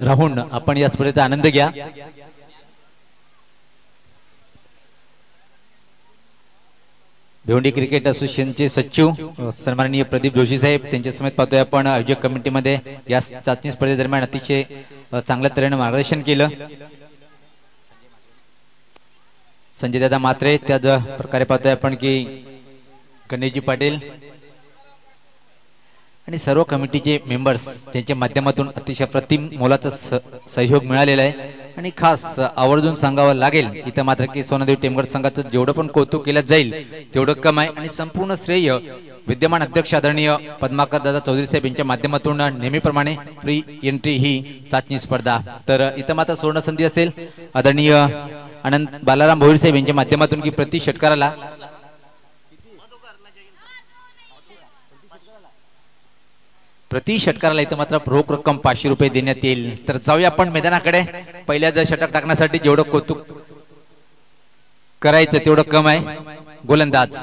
राहून आपण या स्पर्धेचा आनंद घ्या। भिवंडी क्रिकेट असोसिएशनचे सचिव सन्माननीय प्रदीप जोशी साहेब त्यांच्या समेत पाहतोय आपण आयोजक कमिटीमध्ये या चाचणी स्पर्धेदरम्यान अतिशय चांगल्या तऱ्हेने मार्गदर्शन केलं। संजय दादा मात्रे त्याच प्रकारे पाहतोय आपण की गणेशजी पाटील आणि सर्व कमिटीचे मेंबर्स त्यांच्या माध्यमातून अतिशय प्रतिम मोलाचा सहयोग मिळालेला आहे आणि खास आवर्जून सांगावं लागेल इथं मात्र की सोनादेवी टेमगड संघाचं जेवढं पण कौतुक केलं जाईल तेवढं कम आहे आणि संपूर्ण श्रेय विद्यमान अध्यक्ष आदरणीय पद्माकर दादा चौधरी साहेब यांच्या माध्यमातून नेहमीप्रमाणे फ्री एंट्री ही चाचणी स्पर्धा तर इथं मात्र सुवर्ण संधी असेल आदरणीय आनंद बालाराम भोईर साहेब यांच्या माध्यमातून की प्रति षटकाराला इथं मात्र रोख रक्कम 500 रुपये देण्यात येईल। तर जाऊया आपण मैदानाकडे। पहिल्या जर षटक टाकण्यासाठी जेवढं कौतुक करायचं तेवढं कम आहे। गोलंदाज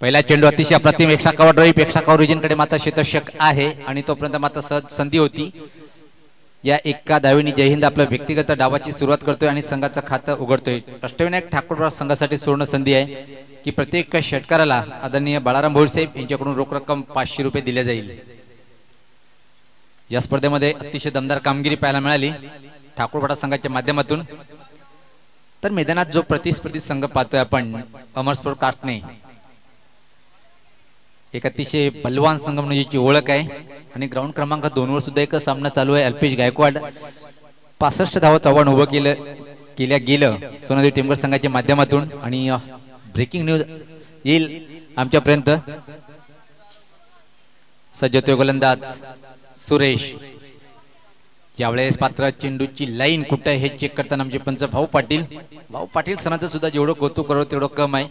पहिला चेंडू अतिशय अप्रतिम extra drive extra cover region कडे मात्र क्षेत्ररक्षक आहे आणि तोपर्यंत मात्र सहज संधी होती। या एका धावेने जय हिंद आपल्या व्यक्तिगत डावाची सुरुवात करतोय आणि संघाचं खातं उघडतोय। अष्टविनायक ठाकूर संघासाठी सुवर्ण संधी आहे की प्रत्येक षटकाराला आदरणीय बाळाराम भोईर साहेब यांच्याकडून रोख रक्कम 500 रुपये दिल्या जाईल। या स्पर्धेमध्ये अतिशय दमदार कामगिरी पाहायला मिळाली ठाकूरपाडा संघाच्या माध्यमातून। तर मैदानात जो प्रतिस्पर्धी संघ पाहतोय आपण अमरस्पोर्ट कास्टने एक अतिशय बलवान संघ म्हणून याची ओळख आहे आणि ग्राउंड क्रमांक 2 वर सुद्धा एक सामना चालू आहे। अल्पेश गायकवाड 65 धावांचं आव्हान उभं केल्या गेलं सोनादेवी टेमगड संघाच्या माध्यमातून आणि ब्रेकिंग न्यूज येईल आमच्यापर्यंत। सज्जतोय गोलंदाज सुरेश ज्यावेळेस पात्र चेंडूची लाईन कुठे हे चेक करताना आमचे पंच भाऊ पाटील सणाचं सुद्धा जेवढं कौतुक करावं तेवढं कम आहे।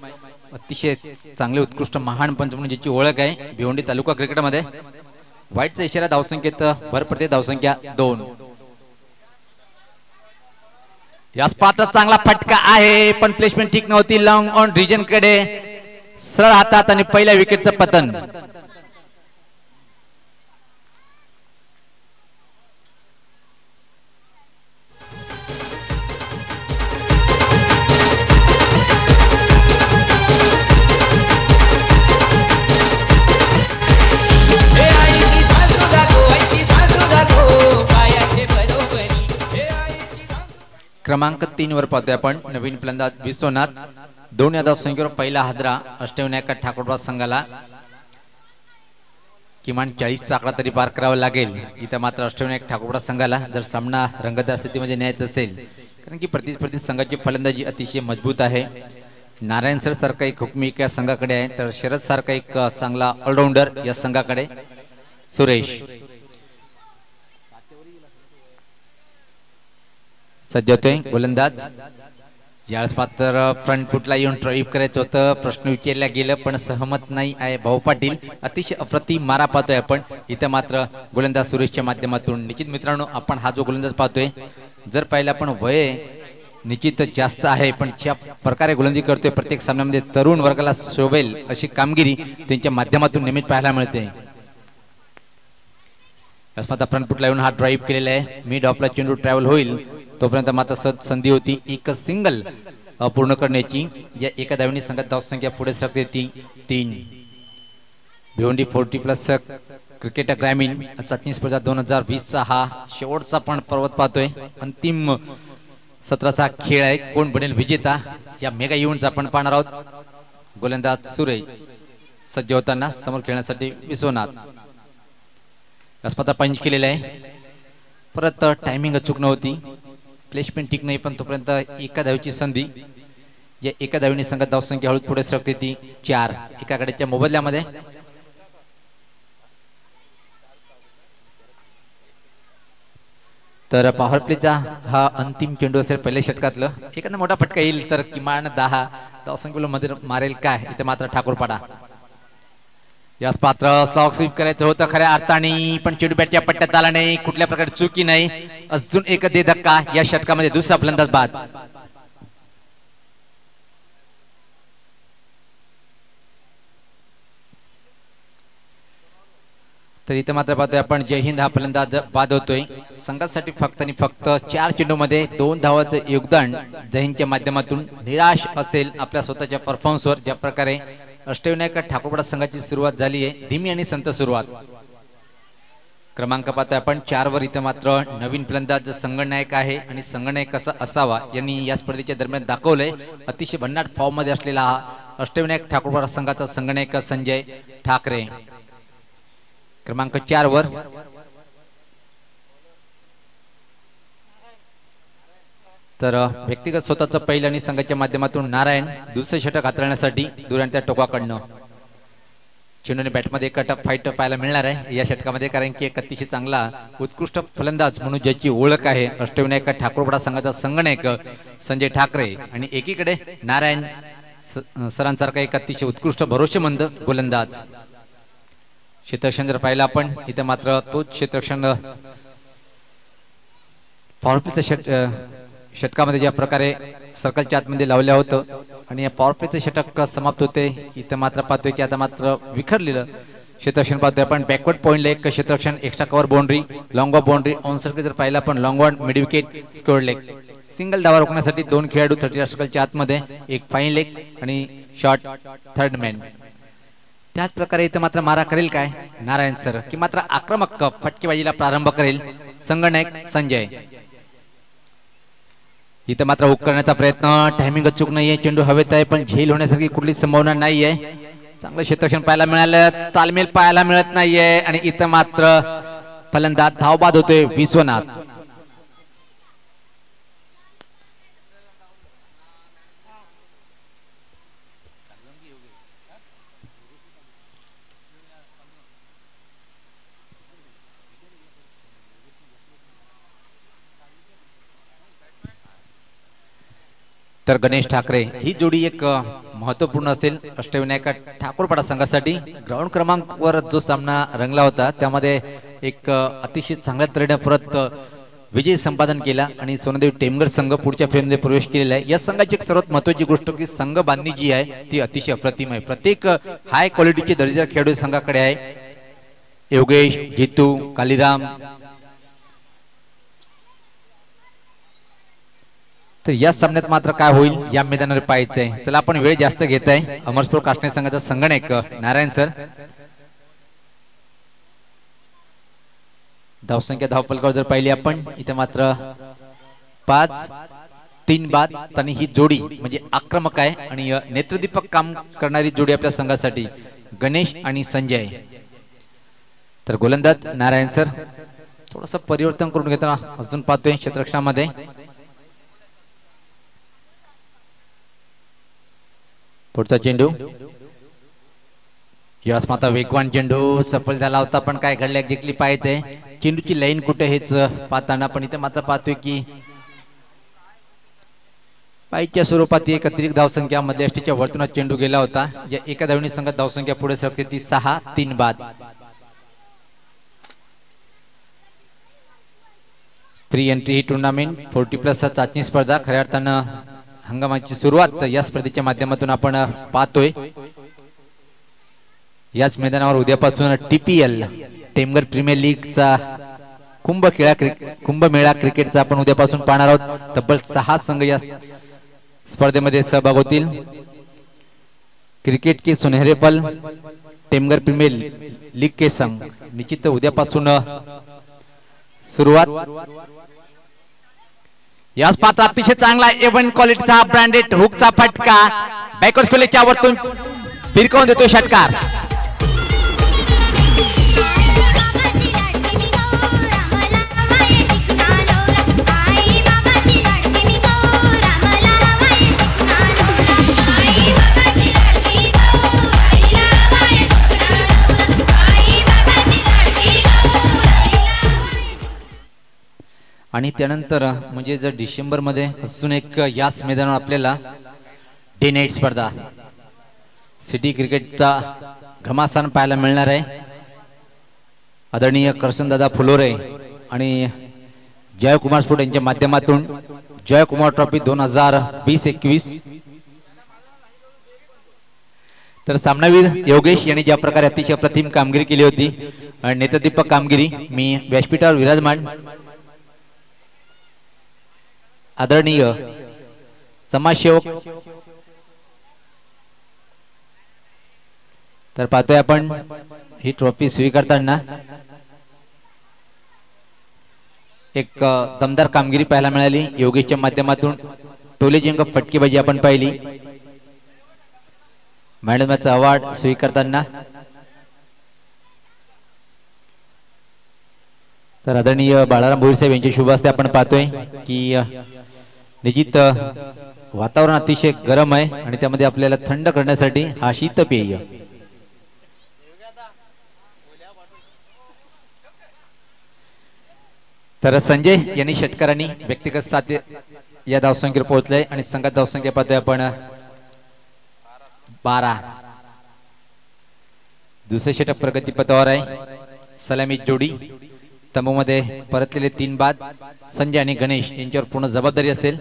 अतिशय चांगले उत्कृष्ट महान पंच म्हणून ज्याची ओळख आहे भिवंडी तालुका क्रिकेटमध्ये। वाईटचा इशारा धावसंख्येत भर पडते धावसंख्या 2। यास पात्र चांगला फटका आहे पण प्लेसमेंट ठीक नव्हती लॉंग ऑन रिजन कडे सरळ हातात आणि पहिल्या विकेटचं पतन। क्रमांक 3 वर पाहतोय आपण नवीन फलंदाज विश्वनाथ 2 या संख्येवर पहिला हादरा अष्टविनायक ठाकूरपाडा संघाला किमान 40 चा आकडा तरी पार करावा लागेल। इथं मात्र अष्टविनायक ठाकूरपाडा संघाला जर सामना रंगतदार स्थितीमध्ये न्यायचा असेल कारण की प्रतिस्पर्धी संघाची फलंदाजी अतिशय मजबूत आहे। नारायण सर सारखा एक हुकमी या संघाकडे आहे तर शरद सारखा एक चांगला ऑलराऊंडर या संघाकडे सुरेश सज्ज होतोय गोलंदाज ज्यावेळेस पात्र फ्रंट फुटला येऊन ड्राइव्ह करायचं होतं प्रश्न विचारला गेलं पण सहमत नाही आहे भाऊ पाटील। अतिशय अप्रतिम मारा पाहतोय आपण इथं मात्र गोलंदाज सुरेशच्या माध्यमातून। निश्चित मित्रांनो आपण हा जो गोलंदाज पाहतोय जर पाहिलं आपण वय निश्चित जास्त आहे पण ज्या प्रकारे गोलंदाजी करतोय प्रत्येक सामन्यामध्ये तरुण वर्गाला शोभेल अशी कामगिरी त्यांच्या माध्यमातून नेहमीच पाहायला मिळते। फ्रंट फुटला येऊन हा ड्राइव्ह केलेला आहे मिड ऑफला चेंडू ट्रॅव्हल होईल तोपर्यंत मात्र सहज संधी होती एक सिंगल पूर्ण करण्याची। या एका धावेने संघात धावसंख्या पुढे सरकते ती 3। भिवंडी 40+ क्रिकेट ग्रामीण चाचणी स्पर्धा 2020 चा हा शेवटचा पण पर्वत पाहतोय। अंतिम सत्राचा खेळ आहे कोण बनेल विजेता या मेगा इव्हेंटचा आपण पाहणार आहोत। गोलंदाज सुरेश सज्ज होताना समोर खेळण्यासाठी विश्वनाथ अस्पता पंच केलेला आहे परत टायमिंग अचूक नव्हती प्लेसमेंट ठीक नाही पण तोपर्यंत एका धावेची संधी। या एका धावेने संघात धावसंख्या हळूच पुढे सरकते ती 4 एकाकडेच्या मोबदल्यामध्ये। तर पॉवर प्लेचा हा अंतिम चेंडू असेल पहिल्या षटकातलं एखादा मोठा फटका येईल तर किमान 10 धावसंख्येला मध्ये मारेल काय इथे मात्र ठाकूरपाडा यास पात्र स्लॉग स्वीप करायचं होतं खऱ्या अर्थाने पण चेंडू बॅटच्या पट्ट्यात आला नाही कुठल्या प्रकारे चुकी नाही। अजून एक दे धक्का या षटकामध्ये दुसरा फलंदाज बाद। तर तर इथे मात्र पाहतोय आपण जय हिंद हा फलंदाज बाद होतोय. संघासाठी फक्त आणि फक्त 4 चेंडूमध्ये 2 धावांचे योगदान. जय हिंदच्या माध्यमातून निराश असेल आपल्या स्वतःच्या परफॉर्मन्सवर. ज्या प्रकारे अष्टविनायक ठाकूरपाडा संघाची सुरुवात झाली आहे, धीमी आणि संत सुरुवात. क्रमांक पाहतोय आपण 4 वर. इथे मात्र नवीन फलंदाज संगनायक आहे आणि संगनायक कसा असावा यांनी या स्पर्धेच्या दरम्यान दाखवलंय. अतिशय भन्नाट फॉर्म मध्ये असलेला हा अष्टविनायक ठाकूरपाडा संघाचा संगनायक संजय ठाकरे क्रमांक 4 वर. तर व्यक्तिगत स्वतःचं पहिलं आणि संघाच्या माध्यमातून नारायण दुसरे षटक हाताळण्यासाठी दुरान त्या टोकाकडनं. चेंडूने बॅटमध्ये एक टफ फाईट पाहायला मिळणार आहे या षटकामध्ये, कारण की एक अतिशय चांगला उत्कृष्ट फलंदाज म्हणून ज्याची ओळख आहे अष्टविनायक ठाकूरपाडा संघाचा संगनायक संजय ठाकरे, आणि एकीकडे नारायण सरांसारखा एक अतिशय उत्कृष्ट भरोसेमंद गोलंदाज. क्षेत्ररक्षण जर पाहिलं आपण इथे मात्र तोच क्षेत्ररक्षण पॉवर प्लेच्या षटकामध्ये ज्या प्रकारे सर्कलच्या आतमध्ये लावलं होतं आणि या पॉवर प्लेचं षटक समाप्त होते. इथं मात्र पाहतोय की आता मात्र विखरलेलं क्षेत्ररक्षण पाहतोय आपण. बॅकवर्ड पॉइंटला एक क्षेत्ररक्षण, extra cover boundary, long off boundary, on circle जर पाहिलं आपण long on mid wicket, square leg. Single धावा रोखण्यासाठी 2 खेळाडू 30 सर्कलच्या आतमध्ये, एक फाईन लेग आणि शॉर्ट थर्ड मॅन. त्याच प्रकारे इथं मात्र मारा करेल काय नारायण सर, की मात्र आक्रमक फटकेबाजीला प्रारंभ करेल संगनायक संजय. इथं मात्र हुक करण्याचा प्रयत्न, टायमिंग अचूक नाहीये, चेंडू हवेत आहे पण झेल होण्यासारखी कुठली संभावना नाहीये. चांगलं क्षेत्ररक्षण पाहायला मिळालं, तालमेल पाहायला मिळत नाहीये आणि इथं मात्र फलंदाज धावबाद होतोय विश्वनाथ. तर गणेश ठाकरे ही जोडी एक महत्वपूर्ण असेल अष्टविनायक ठाकूरपाडा संघासाठी. ग्राउंड क्रमांक वर जो सामना रंगला होता त्यामध्ये एक अतिशय चांगल्या तऱ्हेने परत विजय संपादन केला आणि सोनदेव टेमगर संघ पुढच्या फ्रेममध्ये प्रवेश केलेला आहे. या संघाची एक सर्वात महत्त्वाची गोष्ट की संघ बांधणी जी आहे ती अतिशय अप्रतिम आहे. प्रत्येक हाय क्वालिटीचे दर्जेदार खेळाडू संघाकडे आहे. योगेश, जितू, कालीराम. तर या सामन्यात मात्र काय होईल या मैदानावर पाहायचंय. चला आपण वेळ जास्त घेत आहे. अमरस्पोर काष्णे संघाचा संगनायक नारायण सर. धावसंख्या धावपलकावर जर पाहिली आपण इथे मात्र 5-3 बाद. आणि ही जोडी म्हणजे आक्रमक आहे आणि नेत्रदीपक काम करणारी जोडी आपल्या संघासाठी गणेश आणि संजय. तर गोलंदाज नारायण सर थोडस परिवर्तन करून घेताना अजून पाहतोय क्षेत्ररक्षणामध्ये. पुढचा चेंडू यास माता वेगवान चेंडू सफल झाला होता पण काय घडलं एक्झॅक्टली पाहायचंय. चेंडूची लाईन कुठे हेच पाहताना पण इथे मात्र पाहतोय की पायच्या स्वरूपात एक अतिरिक्त धावसंख्या मधल्या अष्टीच्या वर्तुळात चेंडू गेला होता. या एका धावणी संघात धावसंख्या पुढे सरकते ती 6-3 बाद. प्री एंट्री ही टुर्नामेंट 40+ चाचणी स्पर्धा खऱ्या अर्थानं हंगामाची सुरुवात या स्पर्धेच्या माध्यमातून आपण पाहतोय. याच मैदानावर उद्यापासून TPL टेमगर प्रीमियर लीगचा कुंभमेळा क्रिकेटचा आपण उद्यापासून पाहणार आहोत. तब्बल 6 संघ या स्पर्धेमध्ये सहभाग होतील. क्रिकेट के सुनहरे पल टेमगर प्रीमियर लीग के संघ निश्चित उद्यापासून सुरुवात. याच पात्र अतिशय चांगला A1 क्वालिटीचा ब्रँडेड हुकचा फटका बॅकवर्ड स्क्वेअरच्या वरतून फिरकवून देतो षटकार. आणि त्यानंतर म्हणजे जर डिसेंबर मध्ये अजून एक याच मैदानावर आपल्याला डे नाईट स्पर्धा सिटी क्रिकेटचा घमासान पाहायला मिळणार आहे. आदरणीय करशनदादा फुलोरे आणि जयकुमार स्पोर्ट यांच्या माध्यमातून जयकुमार ट्रॉफी 2020-21. तर सामनावीर योगेश यांनी ज्या प्रकारे अतिशय प्रतिम कामगिरी केली होती, नेत्रदीपक कामगिरी, मी व्यासपीठावर विराजमान आदरणीय समाजसेवक तर पाहतोय आपण ही ट्रॉफी स्वीकारताना एक दमदार कामगिरी पाहायला मिळाली। योगेशच्या माध्यमातून टोलेजिंग फटकेबाजी आपण पाहिली। मॅडमचा अवॉर्ड स्वीकारताना तर आदरणीय बाळाराम भोईरसाहेब यांच्या शुभ हस्ते आपण पाहतोय की निश्चित वातावरण अतिशय गरम आहे आणि त्यामध्ये आपल्याला थंड करण्यासाठी हा शीतपेय तर संजय यांनी षटकारांनी व्यक्तिगत 7 या धावसंख्येवर पोहोचले आणि संघात धावसंख्या पाहतोय आपण 12। दुसरे षटक प्रगतीपथावर आहे। सलामी जोडी तंबूमध्ये परतलेले 3 बाद संजय आणि गणेश यांच्यावर पूर्ण जबाबदारी असेल।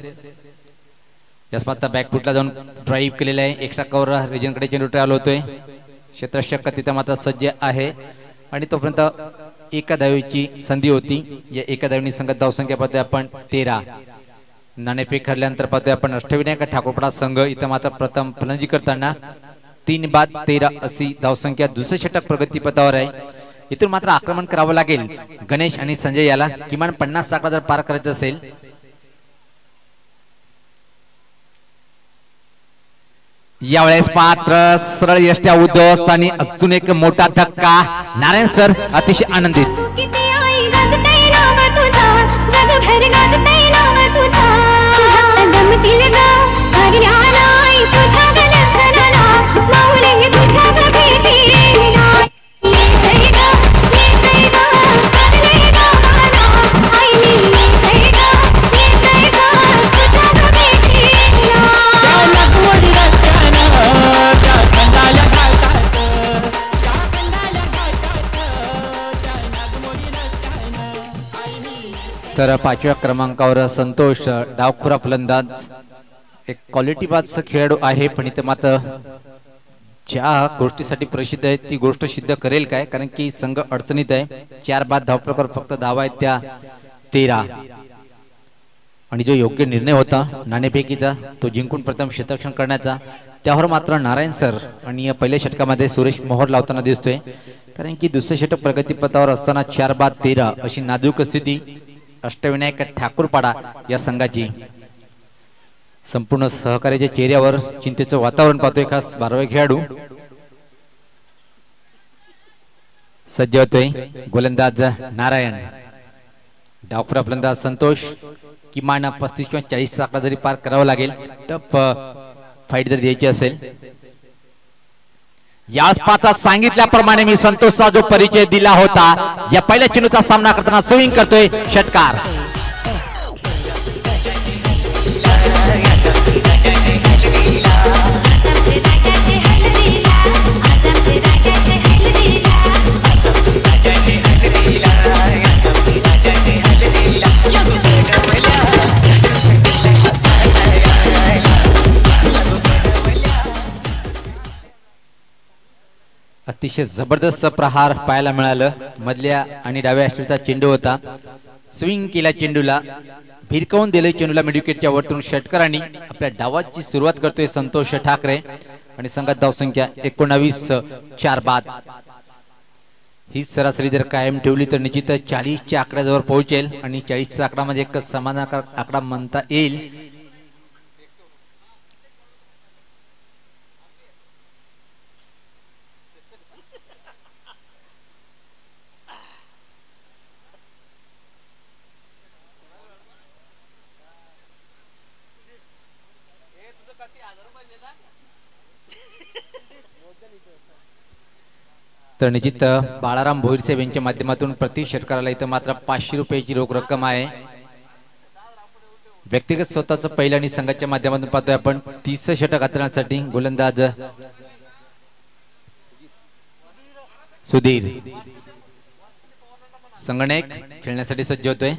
यासमात बॅकफुटला जाऊन ड्राईव्ह केलेला आहे। एक्स्ट्रा कव्हर रिजनकडे चेंडू ट्रॅव्हल होतोय। क्षेत्ररक्षक तिथे मात्र सज्ज आहे आणि तोपर्यंत एका धावेची संधी होती। या एका धावेने संघात धावसंख्या पाहतोय आपण 13। नाणेफेक हरल्यानंतर पाहतोय आपण अष्टविनायक ठाकूरपडा संघ इथं मात्र प्रथम फलंदाजी करताना 3 बाद 13 अशी धावसंख्या दुसरे षटक प्रगतीपथावर आहे। इथून मात्र आक्रमण करावं लागेल गणेश आणि संजय याला। किमान 50 आकडा जर पार करायचं असेल यावेळेस पात्र सरळ यष्ट्या उद्ध्वस्त आणि अजून एक मोठा धक्का। नारायण सर अतिशय आनंदित। तर 5व्या क्रमांकावर संतोष डावखुरा फलंदाज एक क्वालिटी बाज खेळाडू आहे, पण इथे मात्र ज्या गोष्टीसाठी प्रसिद्ध आहे ती गोष्ट सिद्ध करेल काय, कारण की संघ अडचणीत आहे। 4 बाद धावप्रकार फक्त धावा आहेत त्या 13 आणि जो योग्य निर्णय होता नाणेफेकीचा तो जिंकून प्रथम क्षेत्ररक्षण करण्याचा त्यावर मात्र नारायण सर आणि या पहिल्या षटकामध्ये सुरेश मोहोर लावताना दिसतोय, कारण की दुसरे षटक प्रगतीपथावर असताना 4 बाद 13 अशी नाजूक स्थिती अष्टविनायक ठाकूरपाडा या संघाची। संपूर्ण सहकार्याच्या चेहऱ्यावर चिंतेचं वातावरण पाहतोय। खास 12वे खेळाडू सज्ज होतोय गोलंदाज नारायण, डावखुरा फलंदाज संतोष। किमान 35 किंवा 40 आकडा जरी पार करावा लागेल, टफ फाईट जर द्यायची असेल। याच पाता सांगितल्याप्रमाणे मी संतोषचा जो परिचय दिला होता, या पहिल्या चेंडूचा सामना करताना स्विंग करतोय षटकार। अतिशय जबरदस्त प्रहार पाहायला मिळालं। मधल्या आणि डाव्या अष्टमीचा चेंडू होता, स्विंग केला चेंडूला, भिरकावून दिले चेंडूला मिडविकेटच्या वरतून। षटकारांनी आपल्या डावाची सुरुवात करतोय संतोष ठाकरे आणि संघात धावसंख्या 19 4 बाद। ही सरासरी जर कायम ठेवली तर निश्चित 40च्या आकड्याजवळ पोहोचेल आणि 40चा आकडा म्हणजे एक समाधानकारक आकडा म्हणता येईल। तर निश्चित बाळाराम भोईरसाहेब यांच्या माध्यमातून प्रति षटकाराला इथं मात्र 500 रुपयाची रोख रक्कम आहे। व्यक्तिगत स्वतःचं पहिलं आणि संघाच्या माध्यमातून पाहतोय आपण 30 षटक हाताळण्यासाठी गोलंदाज सुधीर संगणक खेळण्यासाठी सज्ज होतोय।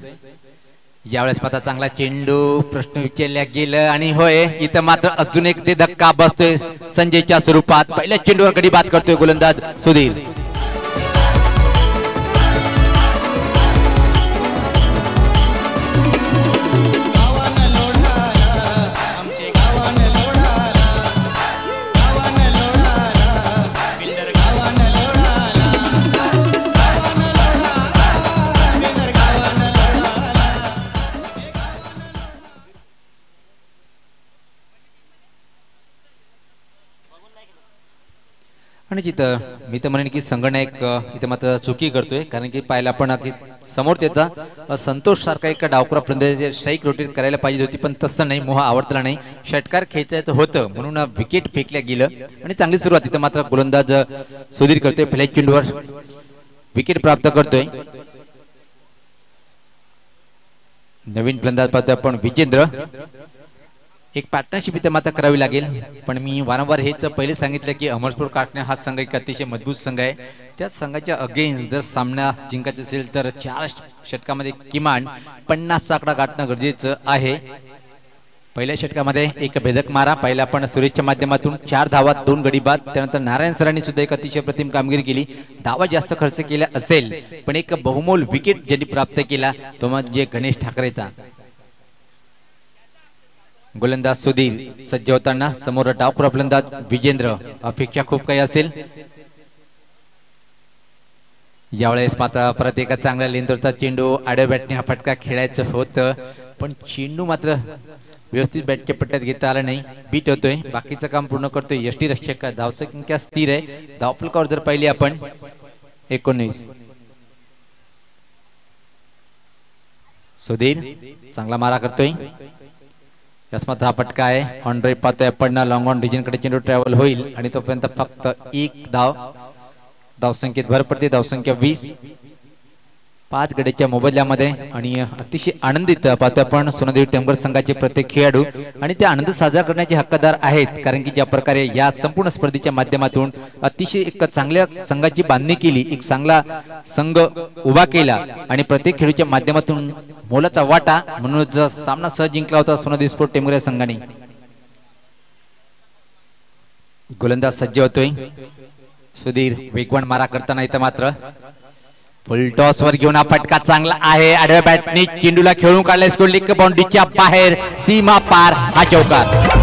यावेळेस मात्र चांगला चेंडू प्रश्न विचारल्या गेलं आणि होय इथं मात्र अजून एक ते धक्का बसतोय संजयच्या स्वरूपात. पहिल्या चेंडूवर गडी बाद करतोय गोलंदाज सुधीर. आणि जिथं मी तर म्हणेन की संगनायक इथं मात्र चुकी करतोय, कारण की पाहिला आपण समोर त्याचा संतोष सारखा एका डावकरापर्यंत स्ट्राईक रोटेट करायला पाहिजे होती, पण तसं नाही, मोह आवडला नाही. षटकार खेचायचं होतं म्हणून विकेट फेकल्या गेलं आणि चांगली सुरुवात इथं मात्र गोलंदाज सुधीर करतोय. पहिल्या चेंडूवर विकेट प्राप्त करतोय. नवीन फलंदाज पाहतोय आपण विजेंद्र. एक पार्टनरशिप इथे मात्र करावी लागेल, पण मी वारंवार हेच पहिले सांगितलं की अमरपूर काटणे हा संघ एक अतिशय मजबूत संघ आहे. त्याच संघाच्या अगेन्स्ट जर सामना जिंकायचा असेल तर 4 षटकामध्ये किमान 50 आकडा गाठणं गरजेचं आहे. पहिल्या षटकामध्ये एक भेदक मारा पहिला पण सुरेशच्या माध्यमातून 4 धावा 2 गडी बाद. त्यानंतर नारायण सरांनी सुद्धा एक अतिशय प्रतिम कामगिरी केली. धावा जास्त खर्च केला असेल पण एक बहुमोल विकेट ज्यांनी प्राप्त केला तो म्हणजे गणेश ठाकरेचा. गोलंदाज सुधीर सज्ज होताना समोर डावखुरा फलंदाज विजेंद्र. अपेक्षा खूप काही असेल. यावेळेस मात्र परत एका चांगल्या लेंथरचा चेंडू आडव्या बॅटने हा फटका खेळायचं होतं, पण चेंडू मात्र व्यवस्थित बॅटच्या पट्ट्यात घेता आला नाही. बीट होतोय, बाकीचं काम पूर्ण करतोय यष्टीरक्षक. धावसंख्या स्थिर आहे. धावफलकावर जर पाहिली आपण 19. सुधीर चांगला मारा करतोय. यास मात्र हा फटका आहे. ऑन ड्राइव्ह पाहतोय आपण. लॉंग ऑन रिजन कडे चेंडू ट्रॅव्हल होईल आणि तोपर्यंत फक्त 1 धाव. धावसंख्येत भर पडते. धावसंख्या 20. 5 गड्याच्या मोबदल्यामध्ये आणि अतिशय आनंदित पाहतोय आपण सोनादेवी टेमघर संघाचे प्रत्येक खेळाडू आणि ते आनंद साजरा करण्याचे हक्कदार आहेत, कारण की ज्या प्रकारे या संपूर्ण स्पर्धेच्या माध्यमातून अतिशय एक चांगल्या संघाची बांधणी केली, एक चांगला संघ उभा केला आणि प्रत्येक खेळाडूच्या माध्यमातून मोलाचा वाटा म्हणूनच सामना सहज जिंकला होता सोनादेवी स्पोर्ट टेमघर संघाने. गोलंदाज सज्ज होतोय. सुधीर वेगवान मारा करताना इथं मात्र फुल टॉस वर घेऊन हा फटका चांगला आहे. आडव्या बॅटने चेंडूला खेळून काढलाय. स्कोर लीग बाउंड्रीच्या बाहेर, सीमा पार हा चौकार.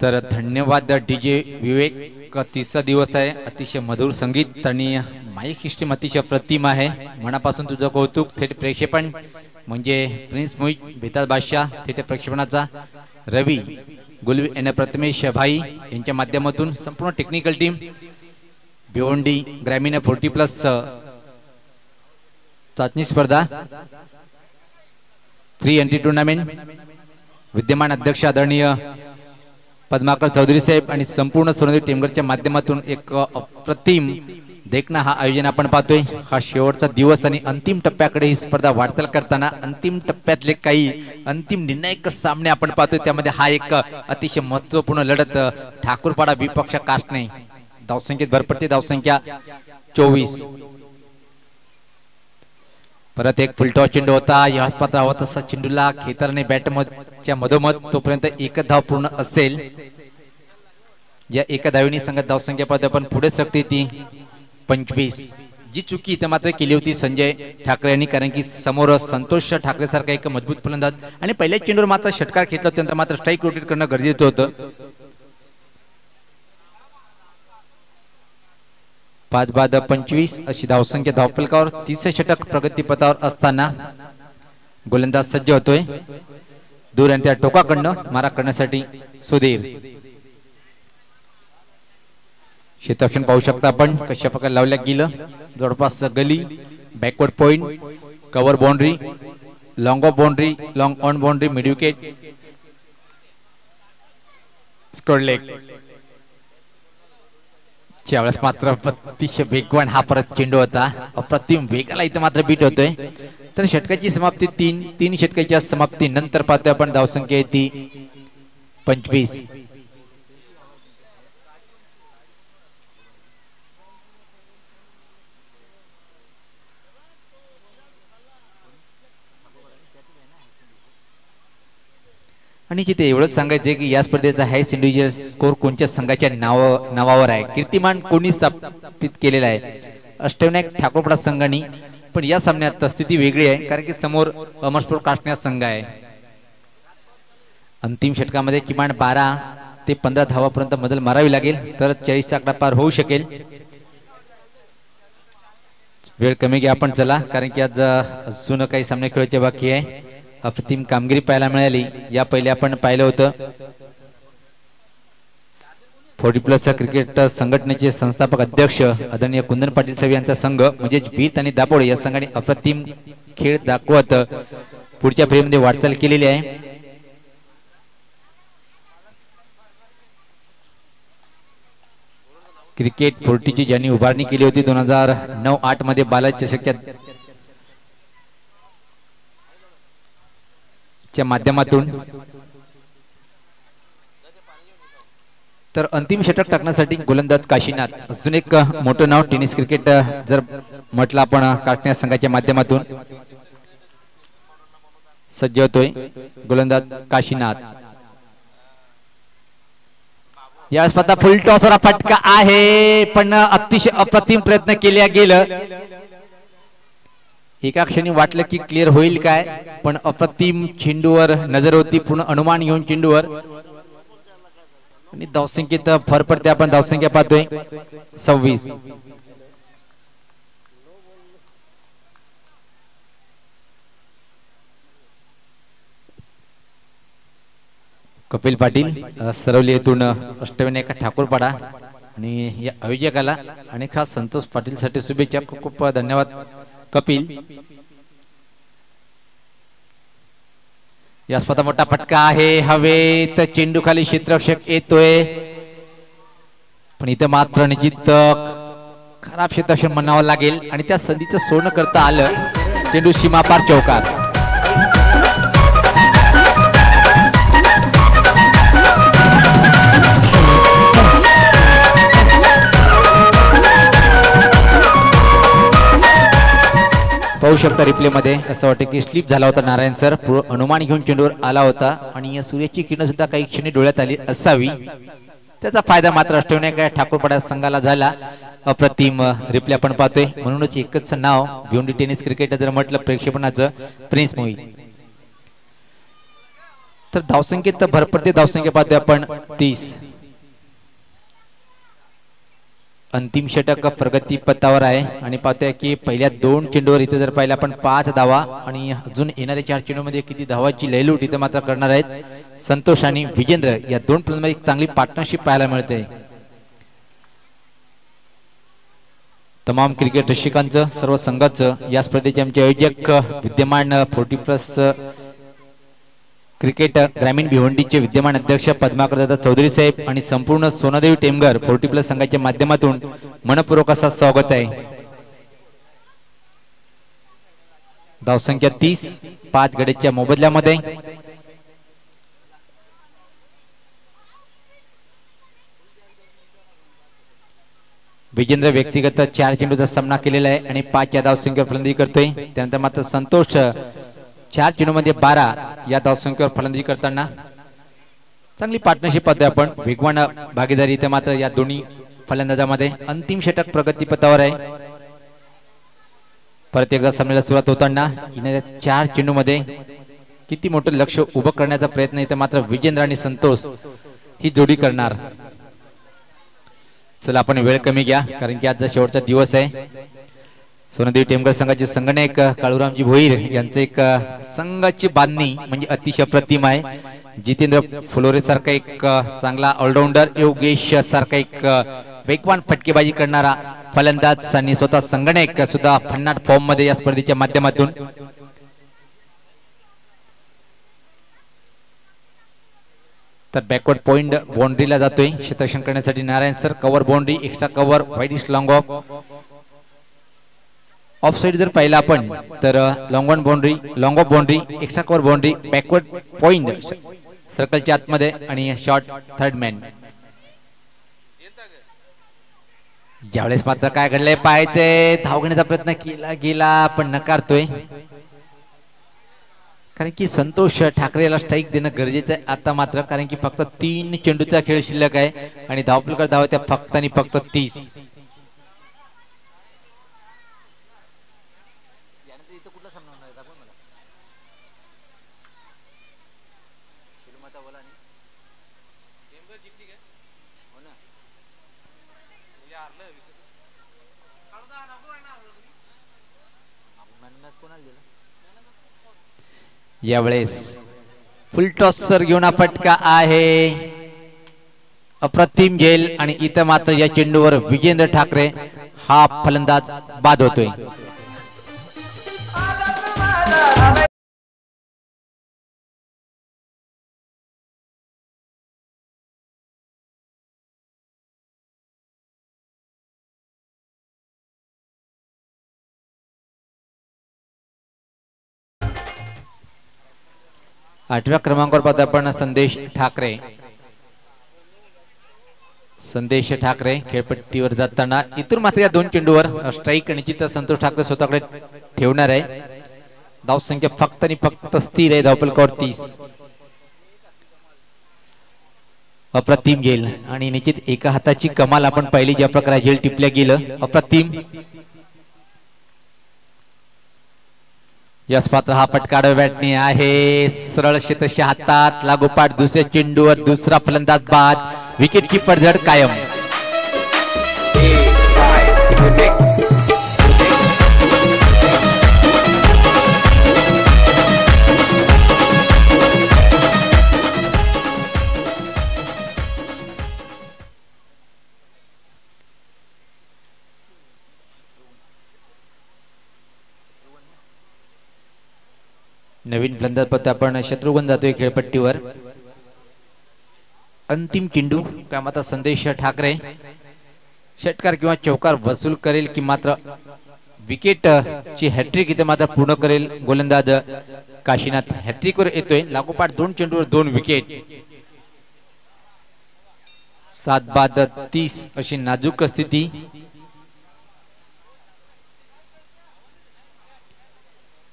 तर धन्यवाद डीजे विवेक. 30चा दिवस आहे. अतिशय मधुर संगीत आणि माईक सिस्टम अतिशय प्रतिम आहे. मनापासून तुझं कौतुक. थेट प्रेक्षेपण म्हणजे प्रिन्स मोहित बेताज बादशाह. थेट प्रक्षेपणाचा रवी गुलवी आणि प्रथमेश भाई यांच्या माध्यमातून संपूर्ण टेक्निकल टीम. भिवंडी ग्रामीण 40+ चाचणी स्पर्धा, फ्री एंट्री टूर्नामेंट. विद्यमान अध्यक्ष आदरणीय पद्माकर चौधरी साहेब आणि संपूर्ण सोनादेवी टेमघरच्या माध्यमातून एक अप्रतिम देखना हा आयोजन आपण पाहतोय. हा शेवटचा दिवस आणि अंतिम टप्प्याकडे ही स्पर्धा वाटचाल करताना अंतिम टप्प्यातले काही अंतिम निर्णायक सामने आपण पाहतोय. त्यामध्ये हा एक अतिशय महत्वपूर्ण लढत ठाकूरपाडा विपक्ष काष्टणे. धावसंख्येत भर पडते. धावसंख्या 24. परत एक फुलटॉस चेंडू होता. याच पात्र हवा तसा चेंडूला खेळताना बॅटच्या मधोमध तोपर्यंत 1 धाव पूर्ण असेल. या 1 धावेने संघात धावसंख्या पाहतोय पण पुढे सरकते ती 25. जी चुकी इथं मात्र केली होती संजय ठाकरे यांनी, कारण की समोर संतोष ठाकरे सारखा एक मजबूत फलंदाज आणि पहिल्या चेंडूवर मात्र षटकार घेतला, त्यानंतर मात्र स्ट्राईक रोटेट करणं गरजेचं होतं. 5 बाद 25 अशी धावसंख्या धावफलकावर. 30 षटक प्रगतीपथावर असताना गोलंदाज सज्ज होतोय. दूर आणि त्या टोकाकडनं मारा करण्यासाठी सुधीर. क्षेत्ररक्षण पाहू शकता आपण कशा प्रकारे लावल्या गेलं. जवळपास gully, backward point, cover boundary, long off boundary, long on boundary, mid wicket, square leg. त्यावेळेस मात्र अतिशय वेगवान हा परत चेंडू होता, अप्रतिम वेगाला इथं मात्र बीट होतोय. तर षटकाची समाप्ती तीन षटकाच्या समाप्ती नंतर पाहतोय आपण धावसंख्या येते 25. आणि जिथे एवढंच सांगायचं की या स्पर्धेचा हायस्ट इंडिव्हिज्युअल स्कोर कोणत्या संघाच्या नावावर आहे, कीर्तिमान कोणी स्थापित केलेला आहे, अष्टविनायक ठाकूरपडा संघाने. पण या सामन्यात स्थिती वेगळी आहे, कारण की समोर अमरस्पोर्ट काष्टण्या संघ आहे. अंतिम षटकामध्ये किमान 12 ते 15 धावापर्यंत मदल मारावी लागेल तर 40चा आकडा पार होऊ शकेल. वेळ कमी घ्या आपण चला, कारण की आज अजून काही सामने खेळायचे बाकी आहे. अप्रतिम कामगिरी पाहायला मिळाली. या पहिले आपण पाहिलं होतं 40+ क्रिकेट संघटनेचे संस्थापक अध्यक्ष आदरणीय कुंदन पाटील साहेब यांचा संघ म्हणजेच वीर आणि दापोडे या संघाने अप्रतिम खेळ दाखवत पुढच्या फेरीमध्ये वाटचाल केलेली आहे. क्रिकेट 40ची ज्यांनी उभारणी केली होती 2009-8 मध्ये बालचषकच्या माध्यमातून, तर अंतिम षटक टाकण्यासाठी गोलंदाज काशीनाथ, अजून एक मोठं नाव टेनिस क्रिकेट जर म्हटलं आपण काष्टण्या संघाच्या माध्यमातून, सज्ज होतोय गोलंदाज काशीनाथ. या स्पर्धा फुल टॉसवर फटका आहे, पण अतिशय अप्रतिम प्रयत्न केल्या गेलं. एका क्षणी वाटलं की क्लिअर होईल काय, पण अप्रतिम चेंडूवर नजर होती, पूर्ण अनुमान घेऊन चेंडूवर. आणि धावसंख्येत भर पडते. आपण धावसंख्या पाहतोय 26. कपिल पाटील सरवली येथून अष्टविनायक ठाकूरपाडा आणि या आयोजकाला आणि खास संतोष पाटील साठी शुभेच्छा. खूप खूप धन्यवाद कपिल. या स्पर्धा मोठा फटका आहे हवेत, चेंडू खाली क्षेत्ररक्षक येतोय, पण इथं मात्र निश्चित खराब क्षेत्ररक्षण म्हणावं लागेल आणि त्या संधीचं सोडणं करता आलं. चेंडू सीमापार चौकार. पाहू शकता रिप्ले मध्ये असं वाटतं की स्लिप झाला होता नारायण सर, अनुमान घेऊन चेंडूवर आला होता आणि या सूर्याची किरण सुद्धा काही क्षणी डोळ्यात आली असावी. त्याचा फायदा मात्र अष्टविनायक ठाकूरपाडा संघाला झाला. अप्रतिम रिप्ले आपण पाहतोय, म्हणूनच एकच नाव भिवंडी टेनिस क्रिकेट जर म्हटलं प्रेक्षेपणाचं प्रिन्स मोहित. तर धावसंख्येत भरपडते धावसंख्या पाहतोय आपण 30. अंतिम षटक प्रगती पथावर आहे आणि पाहतोय की पहिल्या 2 चेंडूवर इथे जर पाहिलं आपण 5 धावा आणि अजून येणाऱ्या 4 चेंडूमध्ये किती धावाची लयलूट इथे मात्र करणार आहेत संतोष आणि विजेंद्र. या 2 प्लेयरमध्ये एक चांगली पार्टनरशिप पाहायला मिळते. तमाम क्रिकेट रसिकांचं सर्व संघाचं या स्पर्धेचे आमचे आयोजक विद्यमान 40+ क्रिकेट ग्रामीण भिवंडीचे विद्यमान अध्यक्ष पद्माकर दादा चौधरी साहेब आणि संपूर्ण सोनादेवी टेमघर 40+ संघाच्या माध्यमातून मनपूर्वक असा स्वागत आहे. धावसंख्या 30, 5 गड्याच्या मोबदल्यामध्ये. विजेंद्र व्यक्तिगत 4 चेंडूचा सामना केलेला आहे आणि 5 या धावसंख्येवर फलंदाजी करतोय. त्यानंतर मात्र संतोष 4 चेंडूमध्ये 12 या धावसंख्येवर फलंदाजी करताना चांगली पार्टनरशिप पाहतोय आपण. वेगवान भागीदारी इथे मात्र या दोन्ही फलंदाजामध्ये. अंतिम षटक प्रगती पथावर आहे. परत एकदा सामन्याला सुरुवात होताना येणाऱ्या 4 चेंडूमध्ये किती मोठं लक्ष उभं करण्याचा प्रयत्न इथे मात्र विजेंद्र आणि संतोष ही जोडी करणार. चला आपण वेळ कमी घ्या, कारण की आजचा शेवटचा दिवस आहे. सोनादेवी टेमघर संघाचे संघनायक काळूरामजी भोईर यांचं एक संघाची बांधणी म्हणजे अतिशय अप्रतिम आहे. जितेंद्र फुलोरे सारखा एक चांगला ऑलराऊंडर, योगेश सारखा एक वेगवान फटकेबाजी करणारा फलंदाज आणि स्वतः संघनायक सुद्धा भन्नाट फॉर्म मध्ये या स्पर्धेच्या माध्यमातून. तर बॅकवर्ड पॉइंट बाउंड्रीला जातोय क्षेत्ररक्षण करण्यासाठी Narayan sir. Cover boundary, extra cover, widish long of. Of side जर पाहिला आपण तर long on boundary, long off boundary, extra cover boundary, backward point सर्कलच्या आतमध्ये आणि शॉर्ट थर्ड मॅन. ज्यावेळेस मात्र काय घडलंय पाहायचंय. धाव घेण्याचा प्रयत्न केला गेला पण नकारतोय, कारण की संतोष ठाकरेला स्ट्राईक देणं गरजेचं आहे आता मात्र, कारण की फक्त 3 चेंडूचा खेळ शिल्लक आहे आणि धावफलकावर धाव त्या फक्त आणि फक्त 30. यावेळेस फुल टॉसर घेऊन हा फटका आहे. अप्रतिम झेल आणि इथं मात्र या चेंडूवर विजेंद्र ठाकरे हा फलंदाज बाद होतोय. आठव्या क्रमांकावर पाहतो आपण संदेश ठाकरे. संदेश ठाकरे खेळपट्टीवर जाताना इथून मात्र या 2 चेंडूवर स्ट्राईक निश्चित संतोष ठाकरे स्वतःकडे ठेवणार आहे. धाव संख्या फक्त आणि फक्त स्थिर आहे धावफलकावर 30. अप्रतिम झेल आणि निश्चित एका हाताची कमाल आपण पाहिली ज्या प्रकारे झेल टिपल्या गेलं. अप्रतिम. यश पात्र हा फटका बॅटने आहे. सरळ क्षेत्रच्या हातात लागोपाठ दुसऱ्या चेंडूवर दुसरा फलंदाज बाद. विकेट कीपर झड कायम. नवीन फलंदाज पत्ता आपण शत्रुघ्न जातोय खेळपट्टीवर. अंतिम चेंडू काय मात्र संदेश ठाकरे षटकार किंवा चौकार वसूल करेल की मात्र विकेट ची हॅट्रिक इथे मात्र पूर्ण करेल गोलंदाज काशीनाथ. हॅट्रिक वर येतोय. लागोपाठ 2 चेंडूवर 2 विकेट. 7 बाद 30 अशी नाजूक स्थिती.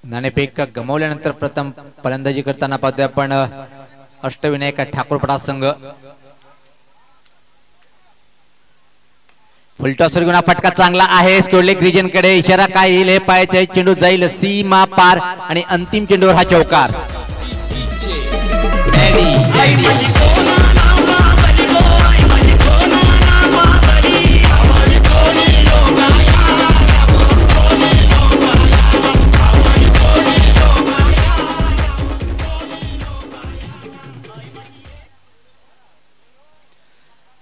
नाणेफेक गमावल्यानंतर प्रथम फलंदाजी करताना पाहतोय आपण अष्टविनायक ठाकूरपडा संघ. फुलटॉसर घेऊन फटका चांगला आहे. स्कोरलेग रिजन कडे इशारा काय येईल हे पाहायचे. चेंडू जाईल सीमा पार आणि अंतिम चेंडूवर हा चौकार.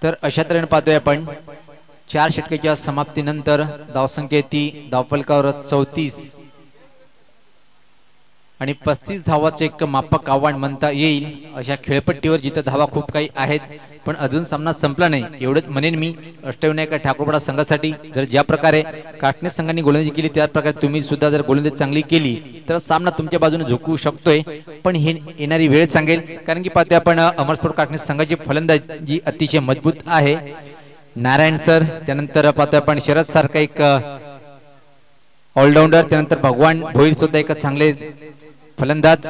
तर अशा तऱ्हेने पाहतोय आपण 4 षटकाच्या समाप्तीनंतर धावसंख्या ती धावफलकावर 34 आणि 35 धावाचे एक मापक आव्हान म्हणता येईल अशा खेळपट्टीवर, जिथे धावा खूप काही आहेत पण अजून सामना संपला नाही. एवढंच म्हणेन मी अष्टविनायक ठाकूरपडा संघासाठी, जर ज्या प्रकारे काटणे संघाने गोलंदाजी केली त्याच प्रकारे तुम्ही सुद्धा जर गोलंदाजी चांगली केली तर सामना तुमच्या बाजूने झुकू शकतोय. पण हे येणारी वेळ सांगेल, कारण की पाहतोय आपण अमरस्फोर्ट काटणे संघाची फलंदाजी अतिशय मजबूत आहे. नारायण सर, त्यानंतर पाहतोय आपण शरद सारखा एक ऑलराऊंडर, त्यानंतर भगवान भोईर सुद्धा एक चांगले फलंदाज.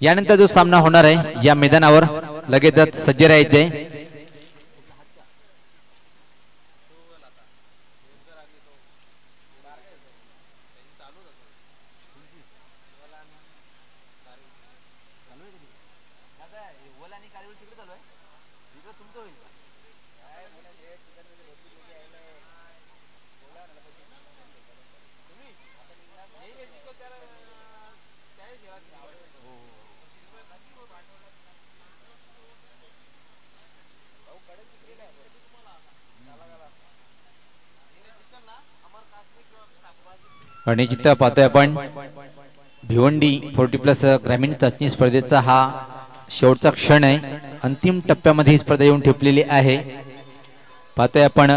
यानंतर जो सामना होणार आहे या मैदानावर लगेचच सज्ज राहायचे. आणि जिथं पाहतोय आपण भिवंडी 40+ ग्रामीण चाचणी स्पर्धेचा हा शेवटचा क्षण आहे, अंतिम टप्प्यामध्ये ही स्पर्धा येऊन ठेपलेली आहे. पाहतोय आपण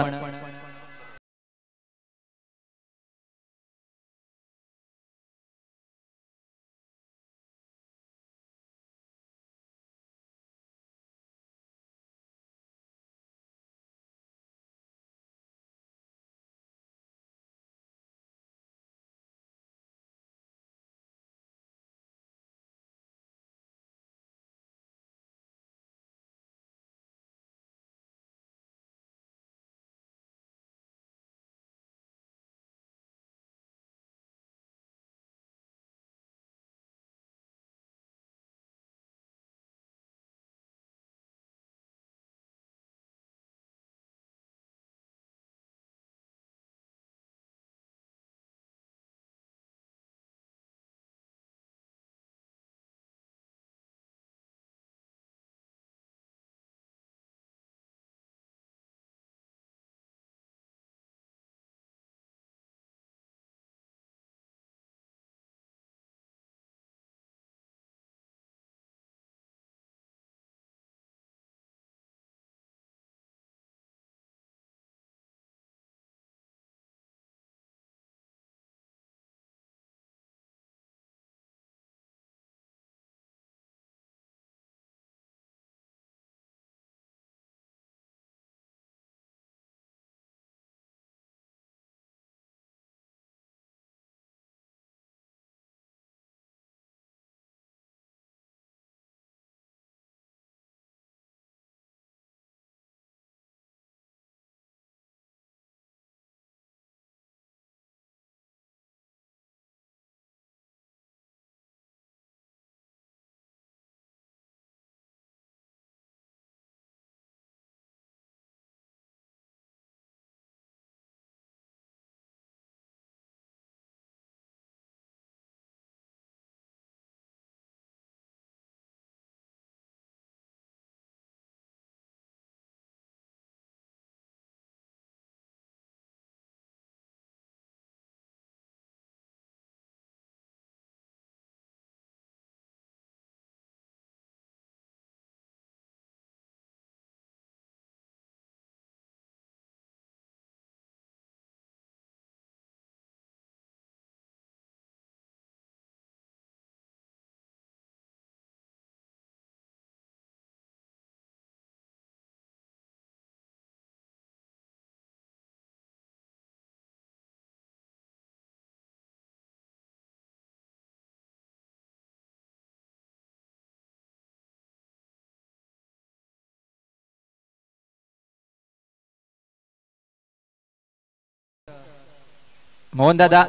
मोहन दादा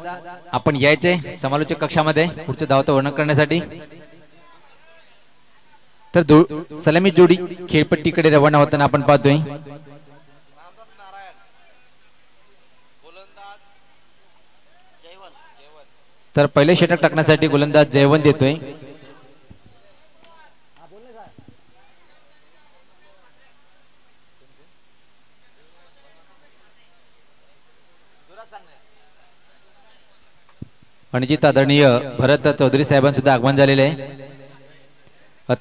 आपण यायचे समालोचक कक्षामध्ये पुढचं धावतं वर्णन करण्यासाठी. तर सलामी जोडी खेळपट्टीकडे रवाना होताना आपण पाहतोय. तर पहिले षटक टाकण्यासाठी गोलंदाज जयवंत येतोय. रणजित आदरणीय भरत चौधरी साहेबांचं सुद्धा आगमन झालेले आहे.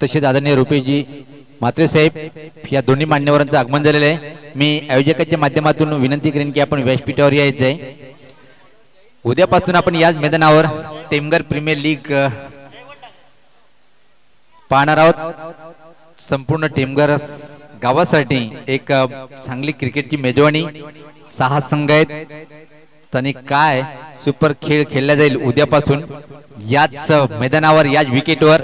तसेच आदरणीय रुपेशजी म्हात्रे साहेब या दोन्ही मान्यवरांचं आगमन झालेलं आहे. मी आयोजकांच्या माध्यमातून विनंती करेन की आपण व्यासपीठावर यायचं आहे. उद्यापासून आपण याच मैदानावर टेमघर प्रीमियर लीग पाहणार आहोत. संपूर्ण टेमघर गावासाठी एक चांगली क्रिकेटची मेजवानी 6 संघ आहेत. आणि काय सुपर खेळ खेळला जाईल उद्यापासून याच मैदानावर, याच विकेटवर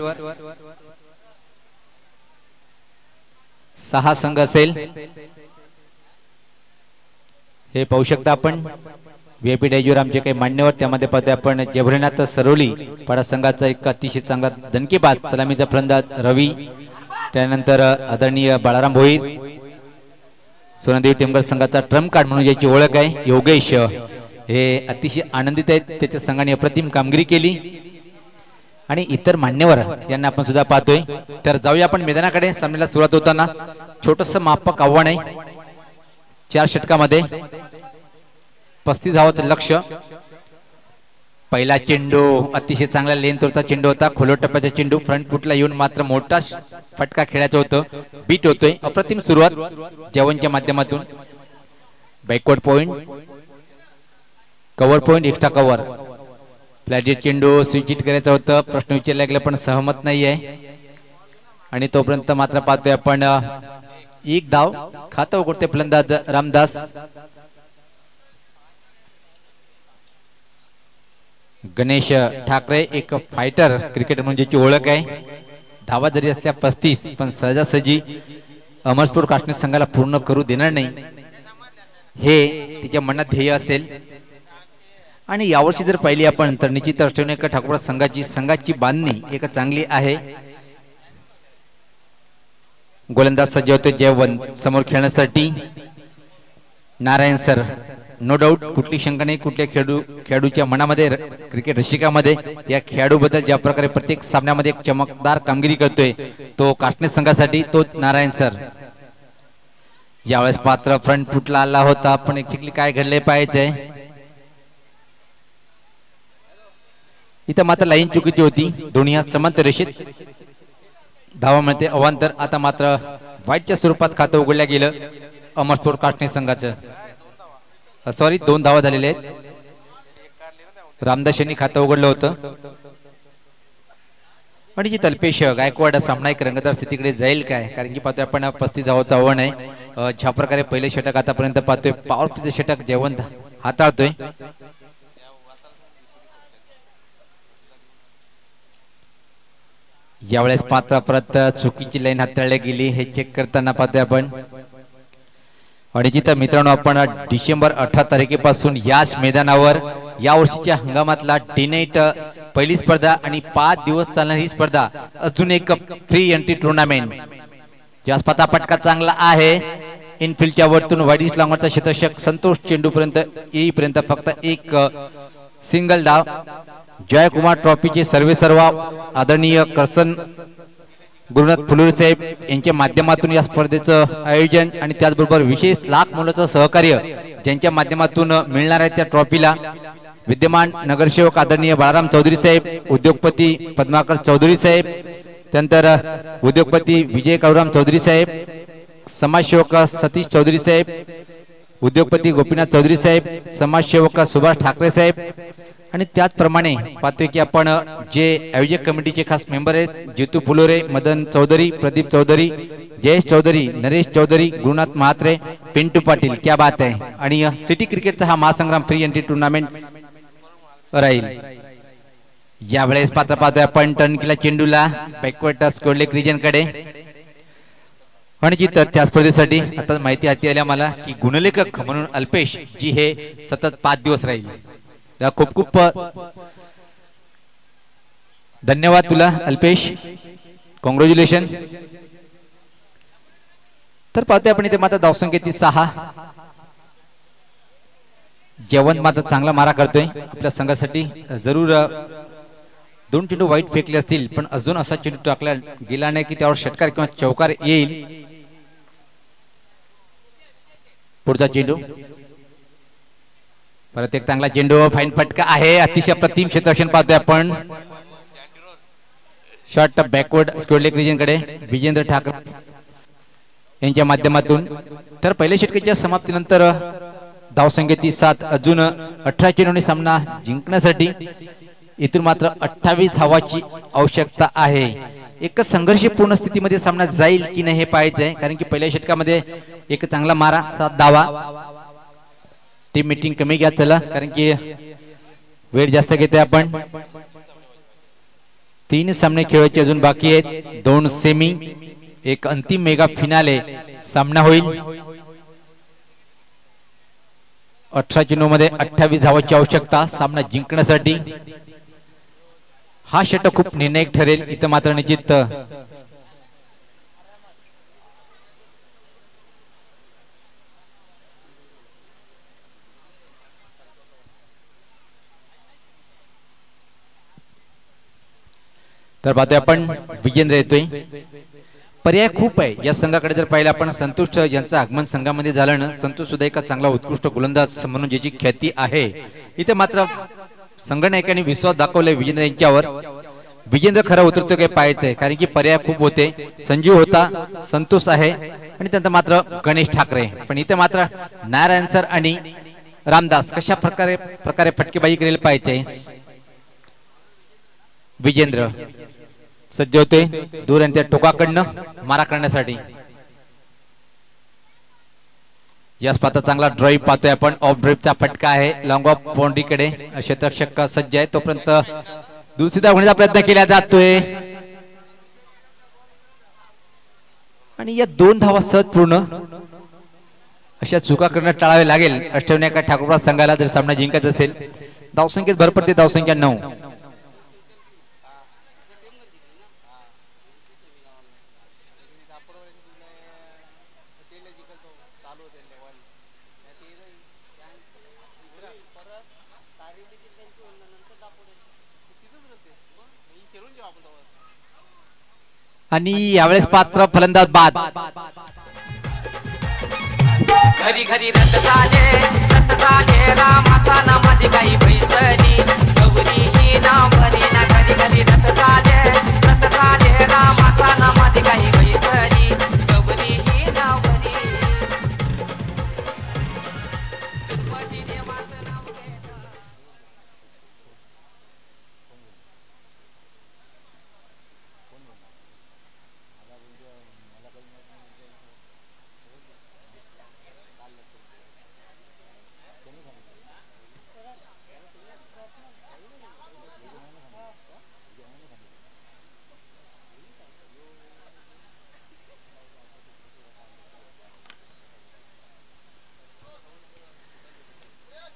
6 संघ असेल. हे पाहू शकता आपण व्हीआयपी डायजवर आमचे काही मान्यवर. त्यामध्ये पाहतोय आपण जबरीनाथ सरोली पाडा संघाचा एक अतिशय चांगला दणकेबाज सलामीचा फलंदाज रवी. त्यानंतर आदरणीय बाळाराम भोईर. सोनादेवी टेमघर संघाचा ट्रम्प कार्ड म्हणून ज्याची ओळख आहे योगेश, हे अतिशय आनंदित आहेत. त्याच्या संघाने अप्रतिम कामगिरी केली. आणि इतर मान्यवर यांना आपण सुद्धा पाहतोय. तर जाऊया आपण मैदानाकडे. सामन्याला सुरुवात होताना छोटस मापक आव्हान आहे. 4 षटकामध्ये 35 धावांचं लक्ष. पहिला चेंडू अतिशय चांगला लेंथवरचा चेंडू होता, खोलो टप्प्याचा चेंडू फ्रंट फुटला येऊन मात्र मोठा फटका खेळायचं होतं. बीट होतोय. अप्रतिम सुरुवात जवानच्या माध्यमातून. Backward point, cover point, extra cover. Flat चेंडू स्विच हिट करायचं होतं. प्रश्न विचारला गेला पण सहमत नाहीये आणि तोपर्यंत मात्र पाहतोय आपण एक धाव. खातं उघडते फलंदाज रामदास. गणेश ठाकरे एक फायटर क्रिकेटर म्हणजे ची ओळख आहे. धावा जरी असल्या 35 पण सहजासहजी अमरपूर काश्मीर संघाला पूर्ण करू देणार नाही हे तिच्या मनात ध्येय असेल. आणि यावर्षी जर पाहिली आपण तर निश्चित अष्टविनायक ठाकूर संघाची बांधणी एक चांगली आहे. गोलंदाज सज्ज होते जयवंत समोर खेळण्यासाठी. नारायण सर नो डाऊट, कुठली शंका नाही कुठल्या खेळाडूच्या मनामध्ये, क्रिकेट रसिकामध्ये या खेळाडूबद्दल ज्या प्रकारे प्रत्येक सामन्यामध्ये एक चमकदार कामगिरी करतोय तो काश्मीर संघासाठी तो नारायण सर. यावेळेस पात्र फ्रंट फुटला आला होता पण एक्झॅक्टली काय घडले पाहिजे. इथं मात्र लाईन चुकीची होती. दोन्ही हात समांतर रेषेत. धावा मिळते अवांतर. आता मात्र वाईटच्या स्वरूपात खातं उघडल्या गेलं अमरपूर काश्मीर संघाचं. सॉरी 2 धावा झालेले आहेत. रामदास यांनी खातं उघडलं होतं आणि जी तल्पेश गायकवाड सामना एक रंगतदार स्थितीकडे जाईल काय, कारण की पाहतोय आपण 35 धावाचं आव्हान आहे. ज्या प्रकारे पहिले षटक आतापर्यंत पाहतोय पॉवरफुल षटक जयवंत हाताळतोय. यावेळेस पात्र परत चुकीची लाईन हाताळली गेली हे चेक करताना पाहतोय आपण. आणि जिथं मित्रांनो आपण डिसेंबर 18 तारखेपासून याच मैदानावर या वर्षीच्या हंगामातला डे नाईट पहिली स्पर्धा आणि 5 दिवस चालणारी ही स्पर्धा अजून एक फ्री एंट्री टुर्नामेंट. ज्या स्पर्धा पटका चांगला आहे. इनफिल्डच्या वरतून वाईडिश लांगरचा शतक संतोष चेंडूपर्यंत येईपर्यंत फक्त एक सिंगल धाव. जयकुमार ट्रॉफीचे सर्वेसर्वा आदरणीय करसन गुरुनाथ फुलोरे साहेब यांच्या माध्यमातून या स्पर्धेचं आयोजन आणि त्याचबरोबर विशेष लाख मोलाचं सहकार्य ज्यांच्या माध्यमातून मिळणार आहे त्या ट्रॉफीला विद्यमान नगरसेवक आदरणीय बाळाराम चौधरी साहेब, उद्योगपती पद्माकर चौधरी साहेब, त्यानंतर उद्योगपती विजय काळूराम चौधरी साहेब, समाजसेवक सतीश चौधरी साहेब, उद्योगपती गोपीनाथ चौधरी साहेब, समाजसेवक सुभाष ठाकरे साहेब आणि त्याचप्रमाणे पाहतोय की आपण जे आयोजक कमिटीचे खास मेंबर आहेत जितू फुलोरे, मदन चौधरी, प्रदीप चौधरी, जयेश चौधरी, नरेश चौधरी, गुरुनाथ महात्रे, पिंटू पाटील. क्या बात आहे. आणि सिटी क्रिकेटचा हा महासंग्राम फ्री एंट्री टुर्नामेंट राहील. यावेळेस पात्र पाहतोय आपण टर्नकीला चेंडूला बॅकवर्ड स्कोरलेग रिजन कडे. आणि जी त्या स्पर्धेसाठी आता माहिती हाती आल्या मला की गुणलेखक म्हणून अल्पेश जी हे सतत 5 दिवस राहील. खूप खूप धन्यवाद तुला अल्पेश, कॉंग्रॅच्युलेशन. तर पाहतोय आपण इथे मात्र धावसंख्या 6. जयवंत मात्र चांगला मारा करतोय आपल्या संघासाठी. जरूर 2 चेंडू वाईट फेकले असतील पण अजून असा चेंडू टाकला गेला नाही की त्यावर षटकार किंवा चौकार येईल. पुढचा चेंडू परत एक चांगला चेंडू, फाईन फटका आहे. अतिशय प्रतिम क्षेत्ररक्षण पाहतोय आपण. शॉट बॅकवर्ड स्कोरलेग रिजन कडे विजेंद्र ठाकरे यांच्या माध्यमातून. तर पहिल्या षटकाच्या समाप्तीनंतर धावसंख्या 7. अजून 18 चेंडूंनी सामना जिंकण्यासाठी इथून मात्र 28 धावाची आवश्यकता आहे. एक संघर्षपूर्ण स्थितीमध्ये सामना जाईल की नाही हे पाहायचंय, कारण की पहिल्या षटकामध्ये एक चांगला मारा 7 धावा. टीम मीटिंग कमी घ्या चला, कारण की वेळ जास्त घेते आपण. 3 सामने खेळायचे अजून बाकी आहेत. 2 सेमी, एक अंतिम मेगा फिनाले सामना होईल. 18 चेंडूमध्ये 28 धावांची आवश्यकता सामना जिंकण्यासाठी. हा षटक खूप निर्णायक ठरेल. इथं मात्र निश्चित तर पाहतोय आपण विजेंद्र येतोय. पर्याय खूप आहे या संघाकडे. जर पाहिलं आपण संतोष यांचं आगमन संघामध्ये झालं ना, संतोष सुद्धा एक चांगला उत्कृष्ट गोलंदाज म्हणून ज्याची ख्याती आहे. इथे मात्र संघनायकांनी विश्वास दाखवलाय विजेंद्र यांच्यावर. विजेंद्र खरा उतरतो काय पाहायचंय, कारण की पर्याय खूप होते. संजीव होता, संतोष आहे आणि त्यानंतर मात्र गणेश ठाकरे. पण इथे मात्र नारायण सर आणि रामदास कशा प्रकारे फटकेबाजी केलेली पाहिजे. विजेंद्र सज्ज होते दूर आणि त्या टोकाकडनं मारा करण्यासाठी. या स्पाता चांगला ड्राईव्ह पाहतोय आपण. ऑफ ड्राईव्हचा फटका आहे लॉंग ऑफ बाउंड्रीकडे. क्षेत्ररक्षक सज्ज आहे, तोपर्यंत दुसरी धावण्याचा प्रयत्न केला जातोय आणि या 2 धावा सहज पूर्ण. अशा चुका करणं टाळावे लागेल अष्टविनायक ठाकूर संघाला जर सामना जिंकायचा असेल. धावसंख्येत भर पडते, धावसंख्या 9. आणि यावेळेस पात्र फलंदाज बाद. घरी घरी रथ झाले रामाचा नामाची काही पैसली गौरी ही नाव भरी ना. घरी घरी रथ झाले रामाचा नामाची काही पैसली गौरी ही नाव भरी. दुश्मनी देवाचं नाव घेता.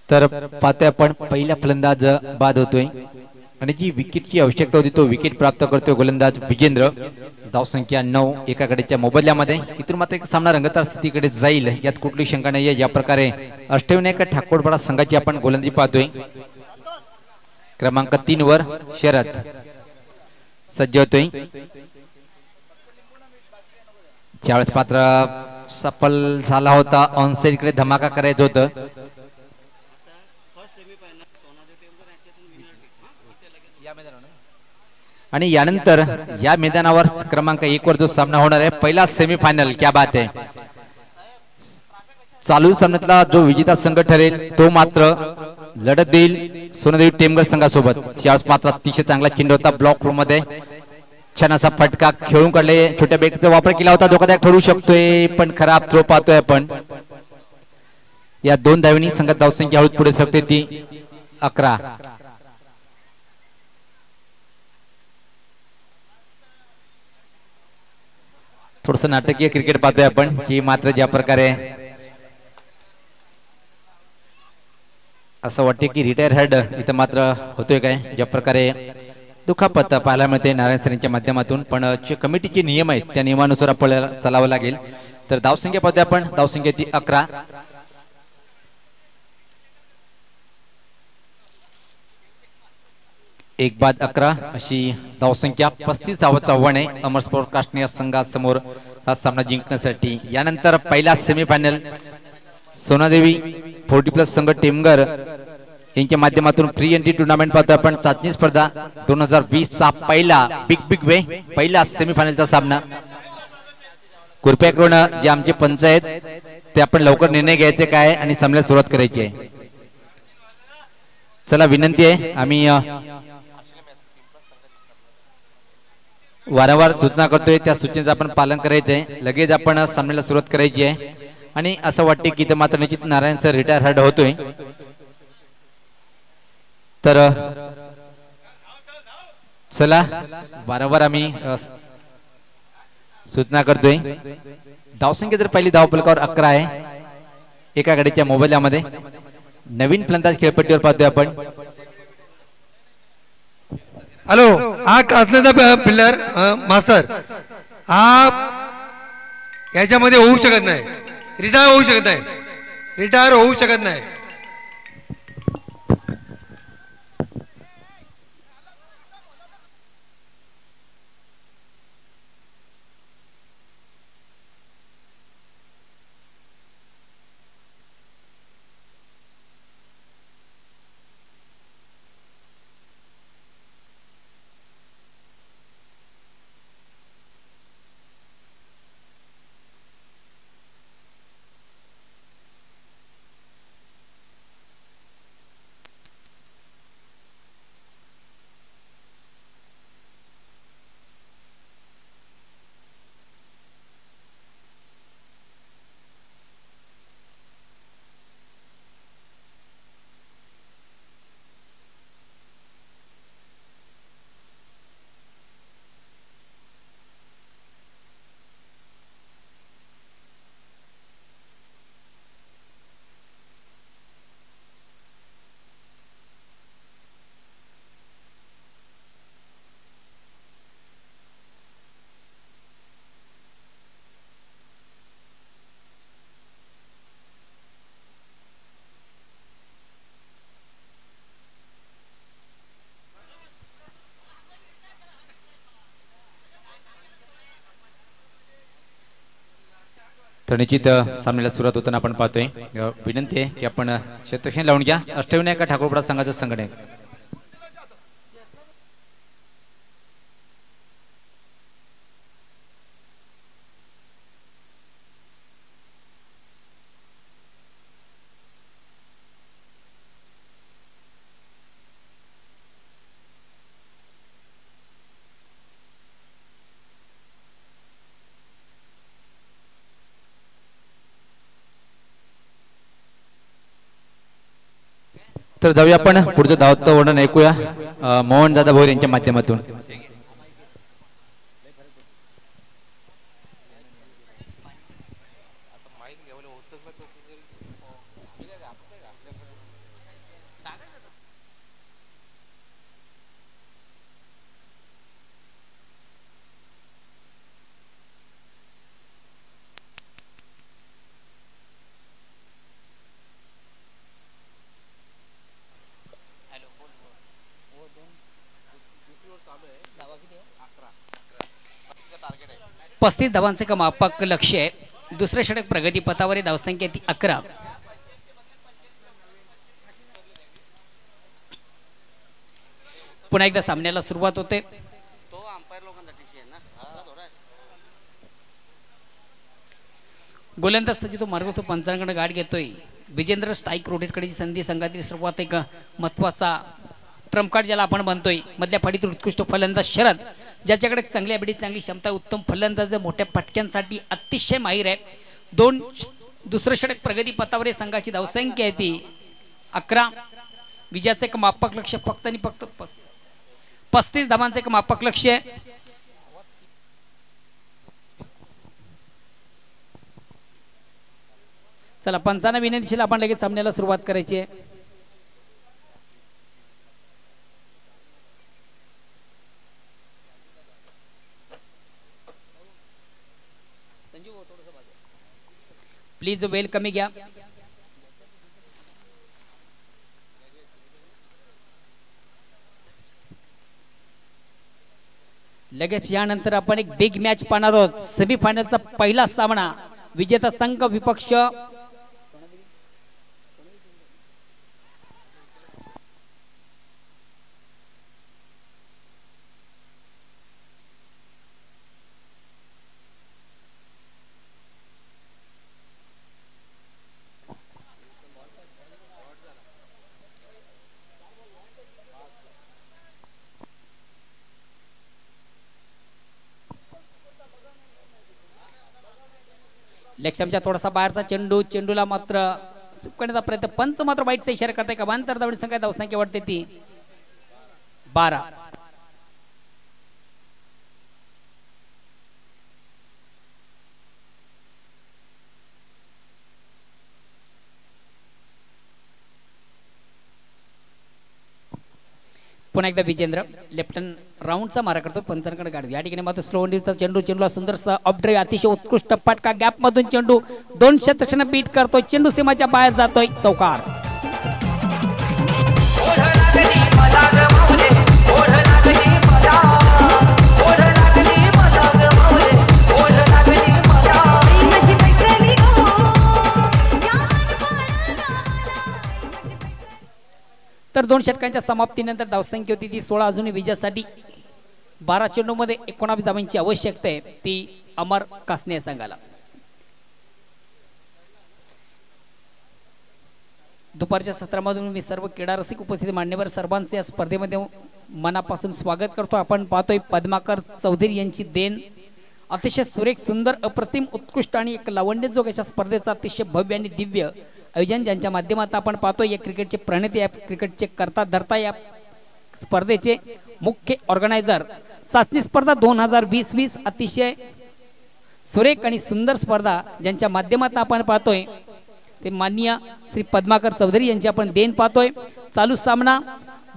तर पाहतोय आपण पहिला फलंदाज बाद होतोय आणि जी विकेटची आवश्यकता होती तो विकेट प्राप्त करतोय गोलंदाज विजेंद्र. धावसंख्या 9 एका गडीच्या मोबदल्यामध्ये. इथून मात्र एक सामना रंगतदार स्थितीकडे जाईल यात कुठली शंका नाहीये. ज्या प्रकारे अष्टविनायक ठाकूरपाडा संघाची आपण गोलंदाजी पाहतोय. क्रमांक 3 वर शरद सज्ज होतोय. ज्यावेळेस मात्र सफल झाला होता ऑनसाइड कडे धमाका करायचं होतं. आणि यानंतर या मैदानावर क्रमांक 1 वर जो सामना होणार आहे पहिला सेमीफायनल. क्या बात आहे. चालू सामन्यातला जो विजेता संघ ठरेल तो मात्र लढत देईल सोनादेवी टेमघर संघासोबत. त्यावेळेस मात्र अतिशय चांगला चेंडू होता ब्लॉक फ्लो मध्ये. छान असा फटका खेळून काढले. छोट्या बॅटचा वापर केला होता, धोकादायक ठरू शकतोय पण खराब थ्रो पाहतोय आपण. या 2 धावांनी संघात धावसंख्या हळूच पुढे सरकते ती 11. थोडस नाटकीय क्रिकेट पाहतोय आपण की मात्र ज्या प्रकारे असं वाटते की रिटायर हेड इथं मात्र होतोय काय. ज्या प्रकारे दुखापत पाहायला मिळते नारायण सरांच्या माध्यमातून. पण जे कमिटीचे नियम आहेत त्या नियमानुसार आपल्याला चालावं लागेल. तर धावसंख्या पाहतोय आपण. धावसंख्या ती 11. एक बाद 11 अशी धावसंख्या. 35 धावांचं आव्हान आहे अमर स्पोर्ट कास्ट या संघासमोर हा सामना जिंकण्यासाठी. यानंतर पहिला सेमीफायनल सोनादेवी 40+ संघ टेमघर यांच्या माध्यमातून फ्री एंट्री टुर्नामेंट पाहतो आपण. चाचणी स्पर्धा 2020 चा पहिला सेमीफायनलचा सामना. कृपया करून जे आमचे पंच आहेत ते आपण लवकर निर्णय घ्यायचे काय आणि सामन्याला सुरुवात करायची आहे. चला विनंती आहे, आम्ही वारंवार सूचना करतोय त्या सूचनेचं आपण पालन करायचंय. लगेच आपण सामन्याला सुरुवात करायची आहे. आणि असं वाटते की इथं मात्र निश्चित नारायण सर रिटायर हेड होतोय. तर चला वारंवार आम्ही सूचना करतोय. धावसंख्या जर पहिली धावफलकावर 11 आहे एका गाडीच्या मोबाईलमध्ये. नवीन फलंदाज खेळपट्टीवर पाहतोय आपण. हॅलो, हा कासनेचा पिल्लर मास्तर हा याच्यामध्ये होऊ शकत नाही. रिटायर होऊ शकत नाही. रिटायर होऊ शकत नाही. तर निश्चित सामन्याला सुरुवात होताना आपण पाहतोय विनंती आहे की आपण क्षेत्रक्षण लावून घ्या अष्टविनायक ठाकूरपडा संघाचं संघटक तर जाऊया आपण पुढचं धावतं वर्णन ऐकूया मोहन दादा भोईर यांच्या माध्यमातून. पस्तीस धावांचे का मापक लक्ष्य आहे. दुसऱ्या षटक प्रगती पथावर धावसंख्या ती 11. पुन्हा एकदा सामन्याला सुरुवात होते. गोलंदाज सज्ज तो मार्ग तो पंचांकडे गाठ घेतोय. विजेंद्र स्ट्राईक रोटेटकडे संधी संघातील सर्वात एक महत्वाचा ट्रम्प कार्ड ज्याला आपण म्हणतोय. मधल्या फळीतील उत्कृष्ट फलंदाज शरद ज्याच्याकडे चांगली ॲबिलिटी चांगली क्षमता उत्तम फलंदाज मोठ्या फटक्यांसाठी अतिशय माहीर आहे. दुसरं षटक प्रगती पथावर संघाची धावसंख्या आहे ती 11. विजयाचं एक मापक लक्ष्य फक्त आणि फक्त 35 धावांचं एक मापक लक्ष्य आहे. चला पंचांना विनंतीशील आपण लगेच सामन्याला सुरुवात करायची आहे. प्लीज वेल कमी घ्या. लगेच यानंतर आपण एक बिग मॅच पाहणार आहोत. सेमीफायनलचा पहिला सामना विजेता संघ विपक्ष लेक्समच्या थोडासा बाहेरचा चेंडूला मात्र सुकण्याचा प्रयत्न. पंच मात्र वाईटचा इशारा करताय. का बांतर धावणी संख्या धावसंख्या वाढते ती 12. पुन्हा एकदा विजेंद्र लेफ्ट राऊंडचा मारा करतो. पंचांकडे गाडी या ठिकाणी मात्र स्लो इंडियनचा चेंडूला सुंदरसा अपड्रे अतिशय उत्कृष्ट फटका गॅप मधून चेंडू 2 क्षेत्रक्षण बीट करतोय. चेंडू सीमाच्या बाहेर जातोय. चौकार. तर 2 षटकांच्या समाप्तीनंतर धावसंख्या होती ती 16. अजूनही विजयासाठी 12 चेंडूमध्ये 19 धावांची आवश्यकता आहे ती अमर कासने संघाला. दुपारच्या सत्रामधून मी सर्व क्रीडा रसिक उपस्थित मान्यवर सर्वांचे या स्पर्धेमध्ये मनापासून स्वागत करतो. आपण पाहतोय पद्माकर चौधरी यांची देण अतिशय सुरेख सुंदर अप्रतिम उत्कृष्ट आणि एक लावण्यजोग अशा स्पर्धेचा अतिशय भव्य आणि दिव्य आयोजन ज्यांच्या माध्यमातून आपण पाहतोय. या क्रिकेटचे प्रणेते या क्रिकेटचे करता धरता या स्पर्धेचे मुख्य ऑर्गनायझर. चाचणी स्पर्धा 2020 अतिशय सुरेख आणि सुंदर स्पर्धा ज्यांच्या माध्यमातून आपण पाहतोय ते माननीय श्री पद्माकर चौधरी यांची आपण देण पाहतोय. चालू सामना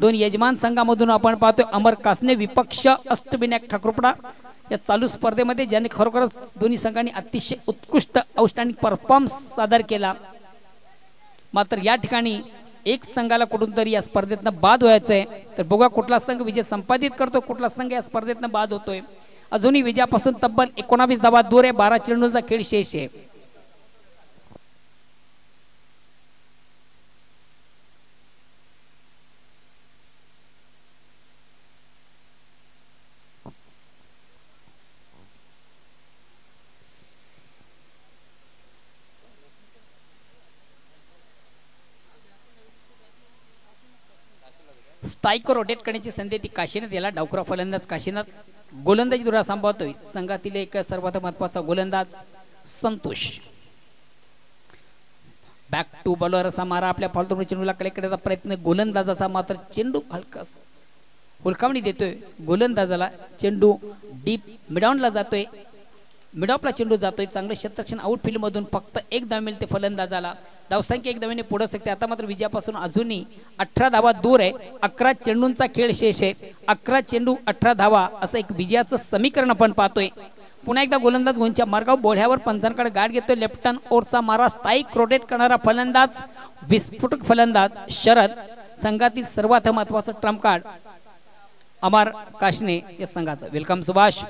2 यजमान संघामधून आपण पाहतोय. अमर कासने विपक्ष अष्टविनायक ठाकूरपडा. या चालू स्पर्धेमध्ये ज्यांनी खरोखरच दोन्ही संघांनी अतिशय उत्कृष्ट आउटस्टँडिंग परफॉर्मन्स सादर केला. मात्र या ठिकाणी एक संघाला कुठून तरी या स्पर्धेतनं बाद व्हायचं आहे. तर बघा कुठला संघ विजय संपादित करतो, कुठला संघ या स्पर्धेतनं बाद होतोय. अजूनही विजयापासून तब्बल 19 धावा दूर आहे. 12 चेंडूंचा खेळ शेष आहे. स्ट्राईक रोटेट करण्याची संधी ती काशीनाथ याला डावखुरा फलंदाज काशीनाथ गोलंदाजी धुरा सांभाळतोय संघातील एक सर्वात महत्वाचा गोलंदाज संतोष बॅक टू बॉलर असा मारा आपल्या फालतू चेंडूला कडे करण्याचा प्रयत्न गोलंदाजाचा मात्र चेंडू हलकास हुलकावणी देतोय गोलंदाजाला चेंडू डीप मिडॉनला जातोय मिडॉपला चेंडू जातोय चांगलं क्षेत्ररक्षण आउटफील्ड मधून फक्त एक धाव मिळते फलंदाजाला धावसंख्या एक धावेने पुढे शकते आता मात्र विजयापासून अजूनही 18 धावा दूर आहे 11 चेंडूंचा खेळ शेष आहे 11 चेंडू 18 धावा असं एक विजयाचं समीकरण आपण पाहतोय पुन्हा एकदा गोलंदाज गोंच्या मार्गावर बोढ्यावर पंचांकडे गाठ घेतोय लेफ्ट हँड ओव्हरचा मारा स्ट्राईक रोटेट करणारा फलंदाज विस्फोटक फलंदाज शरद संघातील सर्वात महत्वाचं ट्रम्प कार्ड अमर काशने या संघाचं welcome Subhash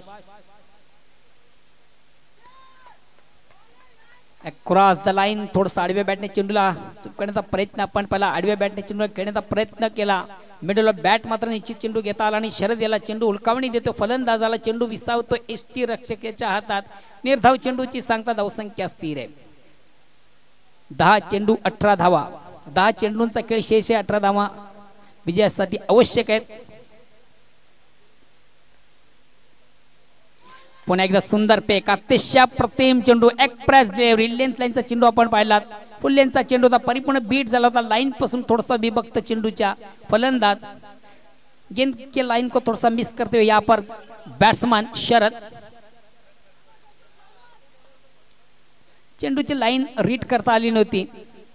cross the line थोडंसं आडव्या बॅटने चेंडूला सुटण्याचा प्रयत्न आपण पहिला आडव्या बॅटने चेंडूला खेळण्याचा प्रयत्न केला मिडल बॅट मात्र निश्चित चेंडू घेता आला आणि शरद याला चेंडू हुलकावणी देतो फलंदाजाला चेंडू विसावतो एसटी रक्षकाच्या हातात निर्धाव चेंडूची सांगता धावसंख्या स्थिर आहे 10 चेंडू 18 धावा 10 चेंडूंचा खेळ शेष आहे 18 धावा विजयासाठी आवश्यक आहेत पुन्हा एकदा सुंदर पेक अतिशय प्रतिम चेंडू एक्सप्रेस डिलिव्हरी लेंथ लाईनचा चेंडू आपण पाहिलात फुल लेंथचा चेंडू होता परिपूर्ण बीट झाला होता लाईन पासून थोडासा विभक्त चेंडूच्या फलंदाज गेंद के लाइन को थोड़ा सा मिस करते हुए यहाँ पर बैट्समैन शरद चेंडूची लाईन रीड करता आली नव्हती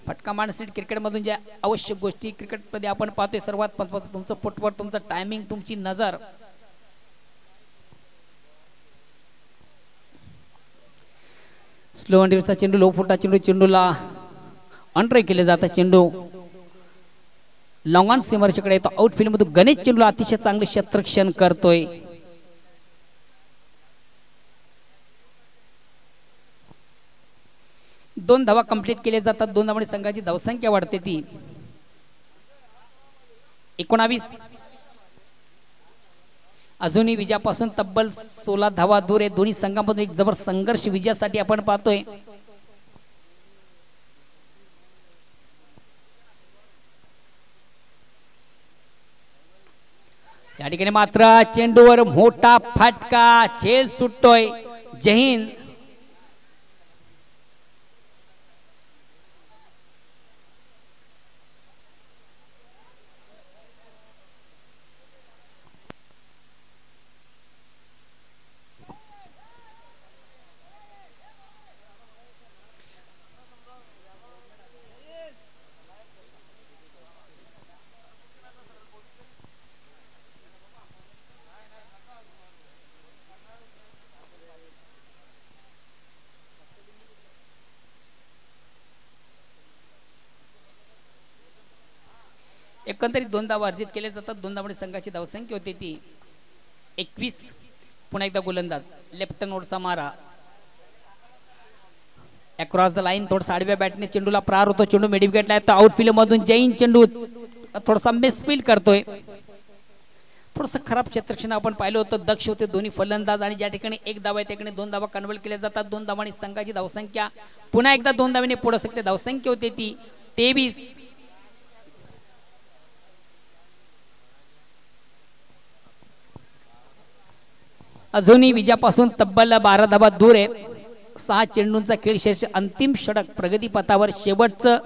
फटका मारण्यासाठी क्रिकेट मधून ज्या आवश्यक गोष्टी क्रिकेट मध्ये आपण पाहतोय सर्वात महत्त्वाचं तुमचं फुटवर्क तुमचं टायमिंग तुमची नजर स्लो अंडीवरचा चेंडू लो फुटा चेंडू चेंडूला अंडर केले जातात चेंडू लॉंग ऑन सीमरच्याकडे येतो आउटफील्ड मधून गणेश चेंडूला अतिशय चांगले क्षेत्ररक्षण करतोय 2 धावा कंप्लीट केले जातात 2 धावांनी संघाची धावसंख्या वाढते ती 19 अजूनही विजयापासून तब्बल 16 धावा दूर आहे दोन्ही संघांमधून एक जबर संघर्ष विजयासाठी आपण पाहतोय या ठिकाणी मात्र चेंडूवर मोठा फटका झेल सुटतोय जय हिंद एकंदरीत 2 धावा अर्जित केले जातात 2 धावांनी संघाची धावसंख्या होती ती 21 पुन्हा एकदा गोलंदाज लेफ्ट नोडचा मारा अक्रॉस द लाईन थोडासा आडव्या बॅटने चेंडूला प्रहार होतो चेंडू मिड विकेटला येतो आउटफील्ड मधून जैन चेंडू थोडासा मिसफील करतोय थोडंसं खराब क्षेत्ररक्षण आपण पाहिलं होतं दक्ष होते दोन्ही फलंदाज आणि ज्या ठिकाणी 1 धावा आहे त्या ठिकाणी 2 धावा कन्वर्ट केल्या जातात 2 धावांनी संघाची धावसंख्या पुन्हा एकदा 2 धावांनी पुढे सकते धावसंख्या होती ती 23 अजूनही विजयापासून तब्बल 12 धावा दूर आहे 6 चेंडूंचा खेळ शेष अंतिम षटक प्रगती पथावर शेवटचं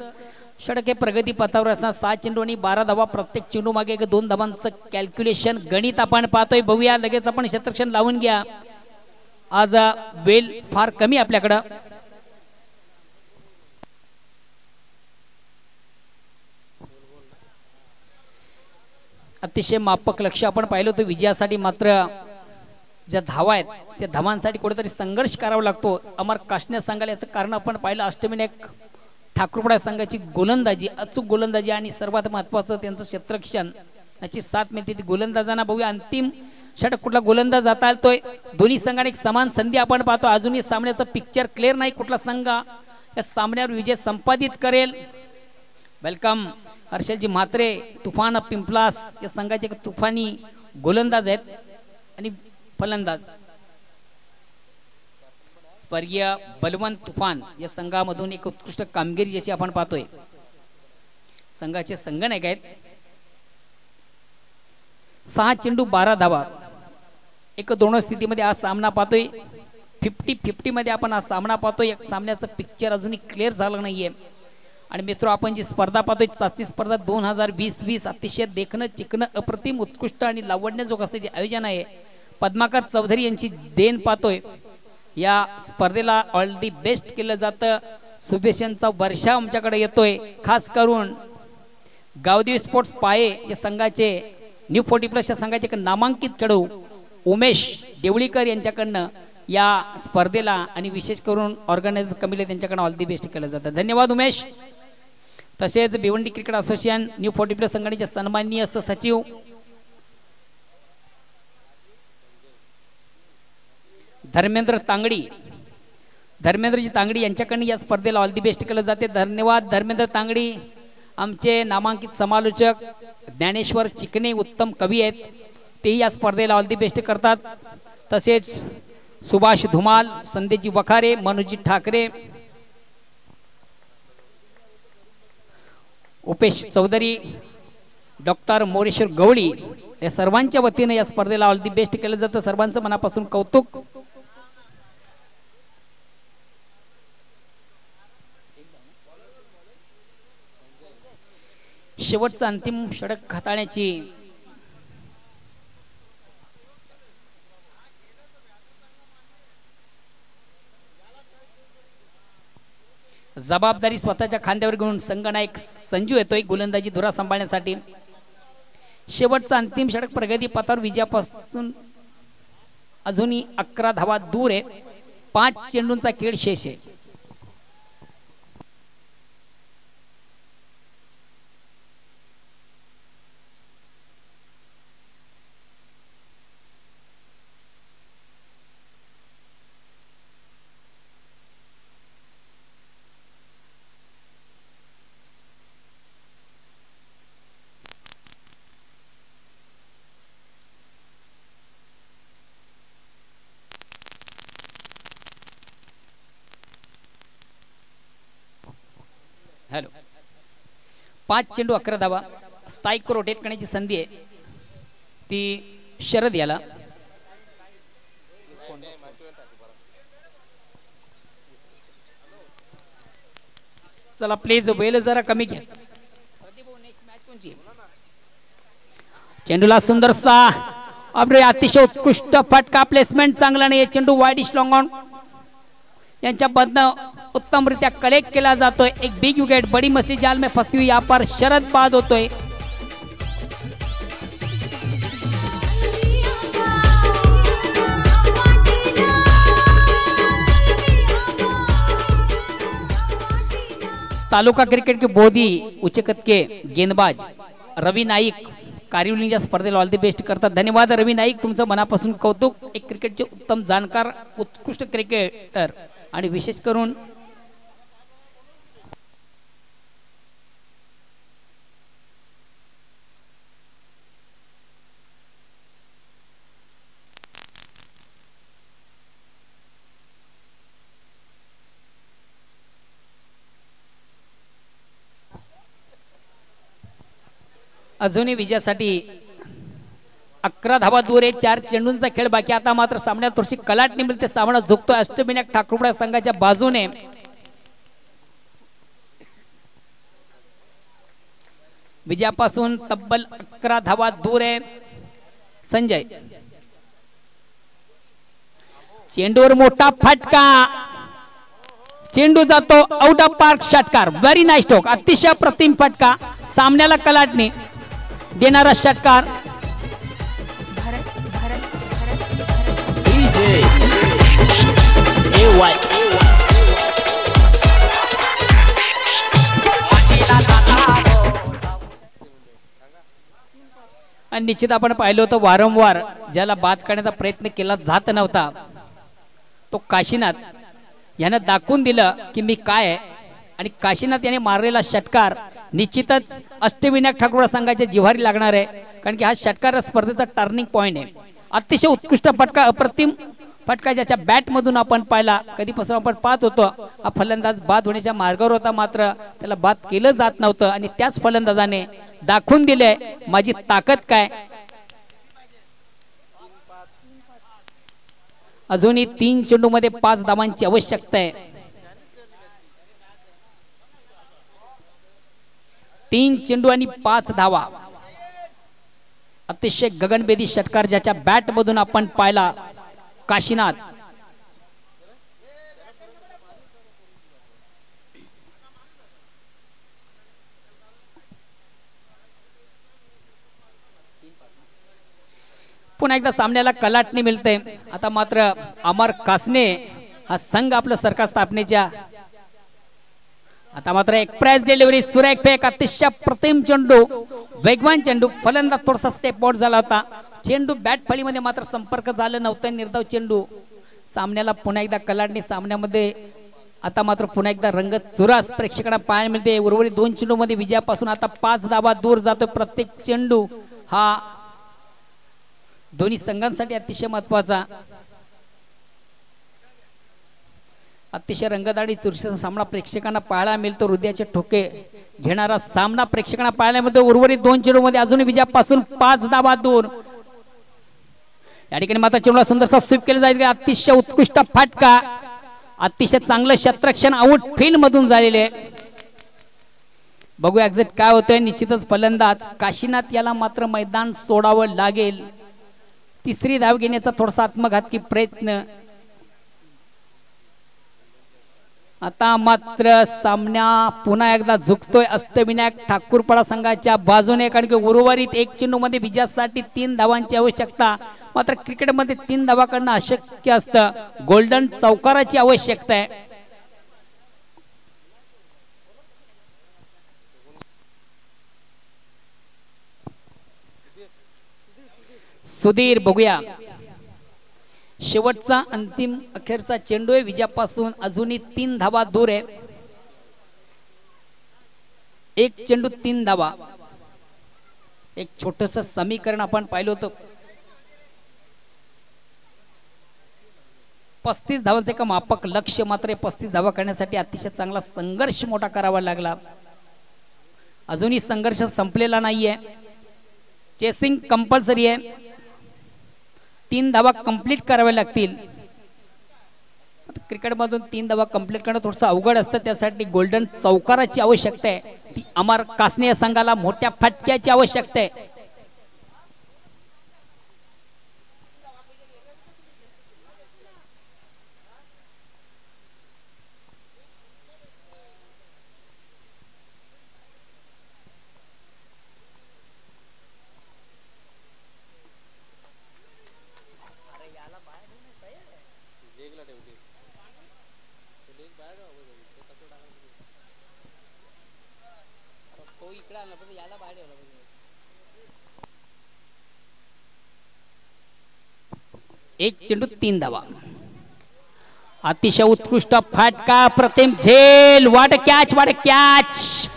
षटक हे प्रगती पथावर असणार 6 चेंडू आणि 12 धावा प्रत्येक चेंडू मागे 2 धावांचं कॅल्क्युलेशन गणित आपण पाहतोय बघूया लगेच आपण क्षेत्ररक्षण लावून घ्या आज वेल फार कमी आपल्याकडं अतिशय मापक लक्ष आपण पाहिलं होतं विजयासाठी मात्र ज्या धावा आहेत त्या धावांसाठी कुठेतरी संघर्ष करावा लागतो अमर काशने सांगायला याचं कारण आपण पाहिलं अष्टमीने एक ठाकूरपडा संघाची गोलंदाजी अचूक गोलंदाजी आणि सर्वात महत्वाचं त्यांचं क्षेत्ररक्षण याची साथ मिळते ती गोलंदाजांना बघूया अंतिम षटक कुठला गोलंदाज जाता आलतोय दोन्ही संघाने एक समान संधी आपण पाहतो अजूनही सामन्याचं पिक्चर क्लिअर नाही कुठला संघ या सामन्यावर विजय संपादित करेल वेलकम हर्षलजी म्हात्रे तुफान पिंपलास या संघाचे एक तुफानी गोलंदाज आहेत आणि फलंदाज स्वर्गीय बलवंत तुफान या संघामधून एक उत्कृष्ट कामगिरी ज्याची आपण पाहतोय संघाचे संघनायक आहेत 6 चेंडू 12 धावा. 1-2 स्थितीमध्ये हा सामना पाहतोय. 50-50 मध्ये आपण हा सामना पाहतोय. सामन्याचं पिक्चर अजूनही क्लिअर झालं नाहीये. आणि मित्र आपण जी स्पर्धा पाहतोय चाचणी स्पर्धा 2020 अतिशय देखणं चिकणं अप्रतिम उत्कृष्ट आणि लावण्याजोग असं जे आयोजन आहे पद्माकर चौधरी यांची देण पाहतोय. या स्पर्धेला ऑल दी बेस्ट केलं जातं. शुभेच्छांचा वर्षा आमच्याकडे येतोय. खास करून गावदेवी स्पोर्ट्स पाये या संघाचे न्यू 40+ या संघाचे नामांकित खेळाडू उमेश देवळीकर यांच्याकडनं या स्पर्धेला आणि विशेष करून ऑर्गनायझर कमिटी त्यांच्याकडनं ऑल दी बेस्ट केलं जातं. धन्यवाद उमेश. तसेच भिवंडी क्रिकेट असोसिएशन न्यू 40+ संघटनेचे सन्माननीय सचिव धर्मेंद्र तांगडी यांच्याकडनं या स्पर्धेला ऑल दी बेस्ट केलं जाते. धन्यवाद धर्मेंद्र तांगडी. आमचे नामांकित समालोचक ज्ञानेश्वर चिकणे उत्तम कवी आहेत, तेही या स्पर्धेला ऑल दी बेस्ट करतात. तसेच सुभाष धुमाल, संदेशजी वखारे, मनोजी ठाकरे, उपेश चौधरी, डॉक्टर मोरेश्वर गवळी या सर्वांच्या वतीने या स्पर्धेला ऑल दी बेस्ट केलं जातं. सर्वांचं मनापासून कौतुक. शेवटचं अंतिम षटक हाताळण्याची जबाबदारी स्वतःच्या खांद्यावर घेऊन संघनायक संजू येतोय गोलंदाजी धुरा सांभाळण्यासाठी. शेवटचा अंतिम षटक प्रगती पथावर विजयापासून अजूनही 11 धावा दूर आहे. 5 चेंडूंचा खेळ शेष आहे. हॅलो 5 चेंडू 11 धावा. स्ट्राईक रोटेट करण्याची संधी आहे ती शरद याला. चला प्लीज वेळ जरा कमी घ्या. चेंडूला सुंदरसा अरे अतिशय उत्कृष्ट फटका. प्लेसमेंट चांगला नाही. चेंडू वाईडिश लॉंग ऑन यांच्या बदन उत्तमरित्या कलेक्ट केला जातोय. एक बिग विकेट. बड़ी मछली जाल में फंसती हुई यहाँ पर शरद बाद होतोय. तालुका क्रिकेट के बोधी उच्च कद के गेंदबाज रवी नाईक कारिवलीच्या स्पर्धेला ऑल दी बेस्ट करतात. धन्यवाद रवी नाईक, तुमचं मनापासून कौतुक. एक क्रिकेटचे उत्तम जाणकार उत्कृष्ट क्रिकेटर आणि विशेष करून अजूनही विजयासाठी 11 धावा दूर आहे. 4 चेंडूंचा खेळ बाकी. आता मात्र सामन्यात थोडीशी कलाटणी मिळते. सामना झुकतोय अष्टविनायक ठाकरपुडा संघाच्या बाजूने. विजयापासून तब्बल 11 धावा दूर आहे संजय. चेंडूवर मोठा फटका. चेंडू जातो आउट ऑफ पार्क. षटकार. Very nice stroke. अतिशय प्रतिम फटका. सामन्याला कलाटणी देणारा षटकार. आणि निश्चित आपण पाहिलं होतं वारंवार ज्याला बाद करण्याचा प्रयत्न केला जात नव्हता तो काशीनाथ यानं दाखवून दिलं की मी काय आहे. आणि काशीनाथ याने मारलेला षटकार निश्चितच अष्टविनायक ठाकूर संघाच्या जिव्हारी लागणार आहे. कारण की हा षटकार स्पर्धेचा टर्निंग पॉइंट आहे. अतिशय उत्कृष्ट फटका. अप्रतिम फटका ज्याच्या बॅट मधून आपण पाहिला. कधीपासून आपण पाहत होतो हा फलंदाज बाद होण्याच्या मार्गावर होता, मात्र त्याला बाद केलं जात नव्हतं. आणि त्याच फलंदाजाने दाखवून दिले माझी ताकद काय. अजूनही 3 चेंडू मध्ये 5 धावांची आवश्यकता आहे. 3 चेंडू आणि 5 धावा. अतिशय गगनभेदी षटकार ज्याच्या बॅट मधून आपण पाहिला काशीनाथ. पुन्हा एकदा सामन्याला कलाटणी मिळते. आता मात्र अमर कासने हा संघ आपलं सरकार स्थापनेच्या. आता मात्र एक प्राइज डिलिव्हरी सुरेख फेक अतिशय प्रतिम चेंडू वेगवान चेंडू. फलंदाज थोडासा स्टेप आउट झाला होता. चेंडू बॅट फळीमध्ये मात्र संपर्क झाला नव्हता. निर्धाव चेंडू. सामन्याला पुन्हा एकदा कलाटणी. सामन्यामध्ये आता मात्र पुन्हा एकदा रंगत चुरास प्रेक्षकांना पाहायला मिळते. उर्वरित 2 चेंडू मध्ये विजयापासून आता 5 धावा दूर जातो. प्रत्येक चेंडू हा दोन्ही संघांसाठी अतिशय महत्वाचा. अतिशय रंगतदार चुरशीचा सामना प्रेक्षकांना पाहायला मिळतो. हृदयाचे ठोके घेणारा सामना प्रेक्षकांना पाहायला मिळतो. उर्वरित 2 चेंडू मध्ये अजून विजयापासून 5 धावा दूर. या ठिकाणी मात्र चेंडूला सुंदरसा स्वीप केला जाईल. अतिशय उत्कृष्ट फटका. अतिशय चांगलं क्षेत्ररक्षण आउट फील्ड मधून झालेले. बघूया एक्झॅक्ट काय होतंय. निश्चितच फलंदाज काशीनाथ याला मात्र मैदान सोडावं लागेल. तिसरी धाव घेण्याचा थोडासा आत्मघातकी प्रयत्न. आता मात्र सामना पुन्हा एकदा झुकतोय अष्टविनायक ठाकूरपाडा संघाच्या बाजूने. कारण की उर्वरित 1 चेंडू मध्ये विजयासाठी 3 धावांची आवश्यकता. मात्र क्रिकेटमध्ये 3 धावा करणं अशक्य असतं. गोल्डन चौकाराची आवश्यकता आहे. सुधीर बघूया. शेवटचा अंतिम अखेरचा चेंडू आहे. विजयापासून अजूनही 3 धावा दूर आहे. 1 चेंडू 3 धावा. एक छोटस समीकरण आपण पाहिलं होतं. 35 धावांचे का मापक लक्ष्य. मात्र 35 धावा करण्यासाठी अतिशय चांगला संघर्ष मोठा करावा लागला. अजूनही संघर्ष संपलेला नाहीये. चेसिंग कंपल्सरी आहे. 3 धावा कंप्लीट कराव्या लागतील. क्रिकेटमधून 3 धावा कंप्लीट करणं थोडंसं अवघड असतं. त्यासाठी गोल्डन चौकाराची आवश्यकता आहे. ती अमर कासने संघाला मोठ्या फटक्याची आवश्यकता आहे. एक चेंडू 3 धावा. अतिशय उत्कृष्ट फटका. प्रतिम झेल. वाट कॅच. वाट कॅच.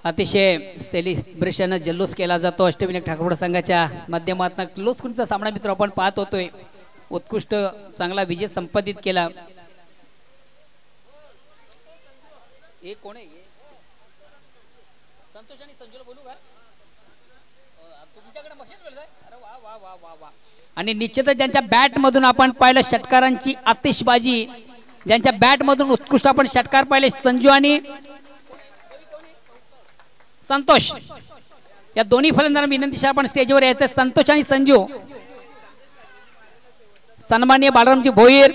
अतिशय सेलिब्रेशन जल्लोष केला जातो अष्टविनायक ठाकूरपाडा संघाच्या माध्यमातून. क्लोज कुणचा सामना मित्र आपण पाहत होतोय. उत्कृष्ट चांगला विजय संपादित केला. एक कोण आहे संतोष आणि संजूला बोलू का तुमच्याकडे बक्षीस मिळतंय. अरे वा वा वा वा वा. आणि निश्चितच ज्यांच्या बॅट मधून आपण पाहिलं षटकारांची आतिषबाजी. ज्यांच्या बॅट मधून उत्कृष्ट आपण षटकार पाहिले संजू आणि संतोष. या दोन्ही फलंदाजांना विनंती आपण स्टेजवर यायचं. संतोष आणि संजू. सन्माननीय बालरामजी भोईर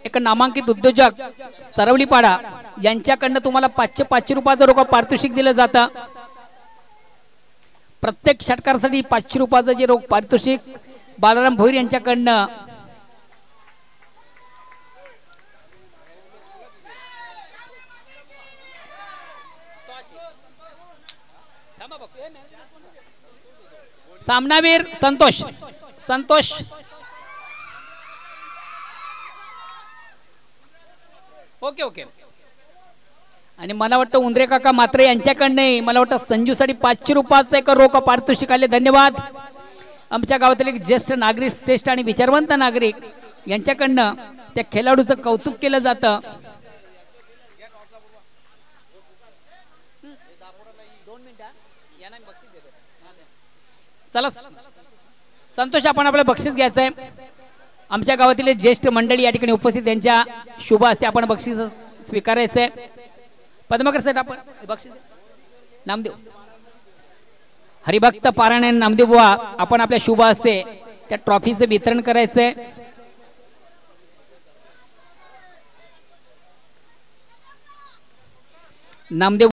एक नामांकित उद्योजक सरवलीपाडा यांच्याकडनं तुम्हाला 500 रुपयाचं रोख पारितोषिक दिलं जातं. प्रत्येक षटकारासाठी 500 रुपयाचं जे रोख पारितोषिक बालाराम भोईर यांच्याकडनं सामनावीर संतोष ओके आणि मला वाटतं उंदरे काका मात्रे यांच्याकडनं मला वाटतं संजूसाठी 500 रुपयाचं एक रोख पारितोषिक आले. धन्यवाद. आमच्या गावातील एक ज्येष्ठ नागरिक, श्रेष्ठ आणि विचारवंत नागरिक यांच्याकडनं त्या खेळाडूचं कौतुक केलं जातं. चला संतोष, आपण आपलं बक्षीस घ्यायचंय. आमच्या गावातील ज्येष्ठ मंडळी या ठिकाणी उपस्थित, त्यांच्या शुभ हस्ते आपण बक्षीस स्वीकारायचंय. पद्माकर साहेब आपण बक्षीस नामदेव हरिभक्त पारायण नामदेव बुवा आपण आपल्या शुभ हस्ते त्या ट्रॉफीचं वितरण करायचंय. नामदेव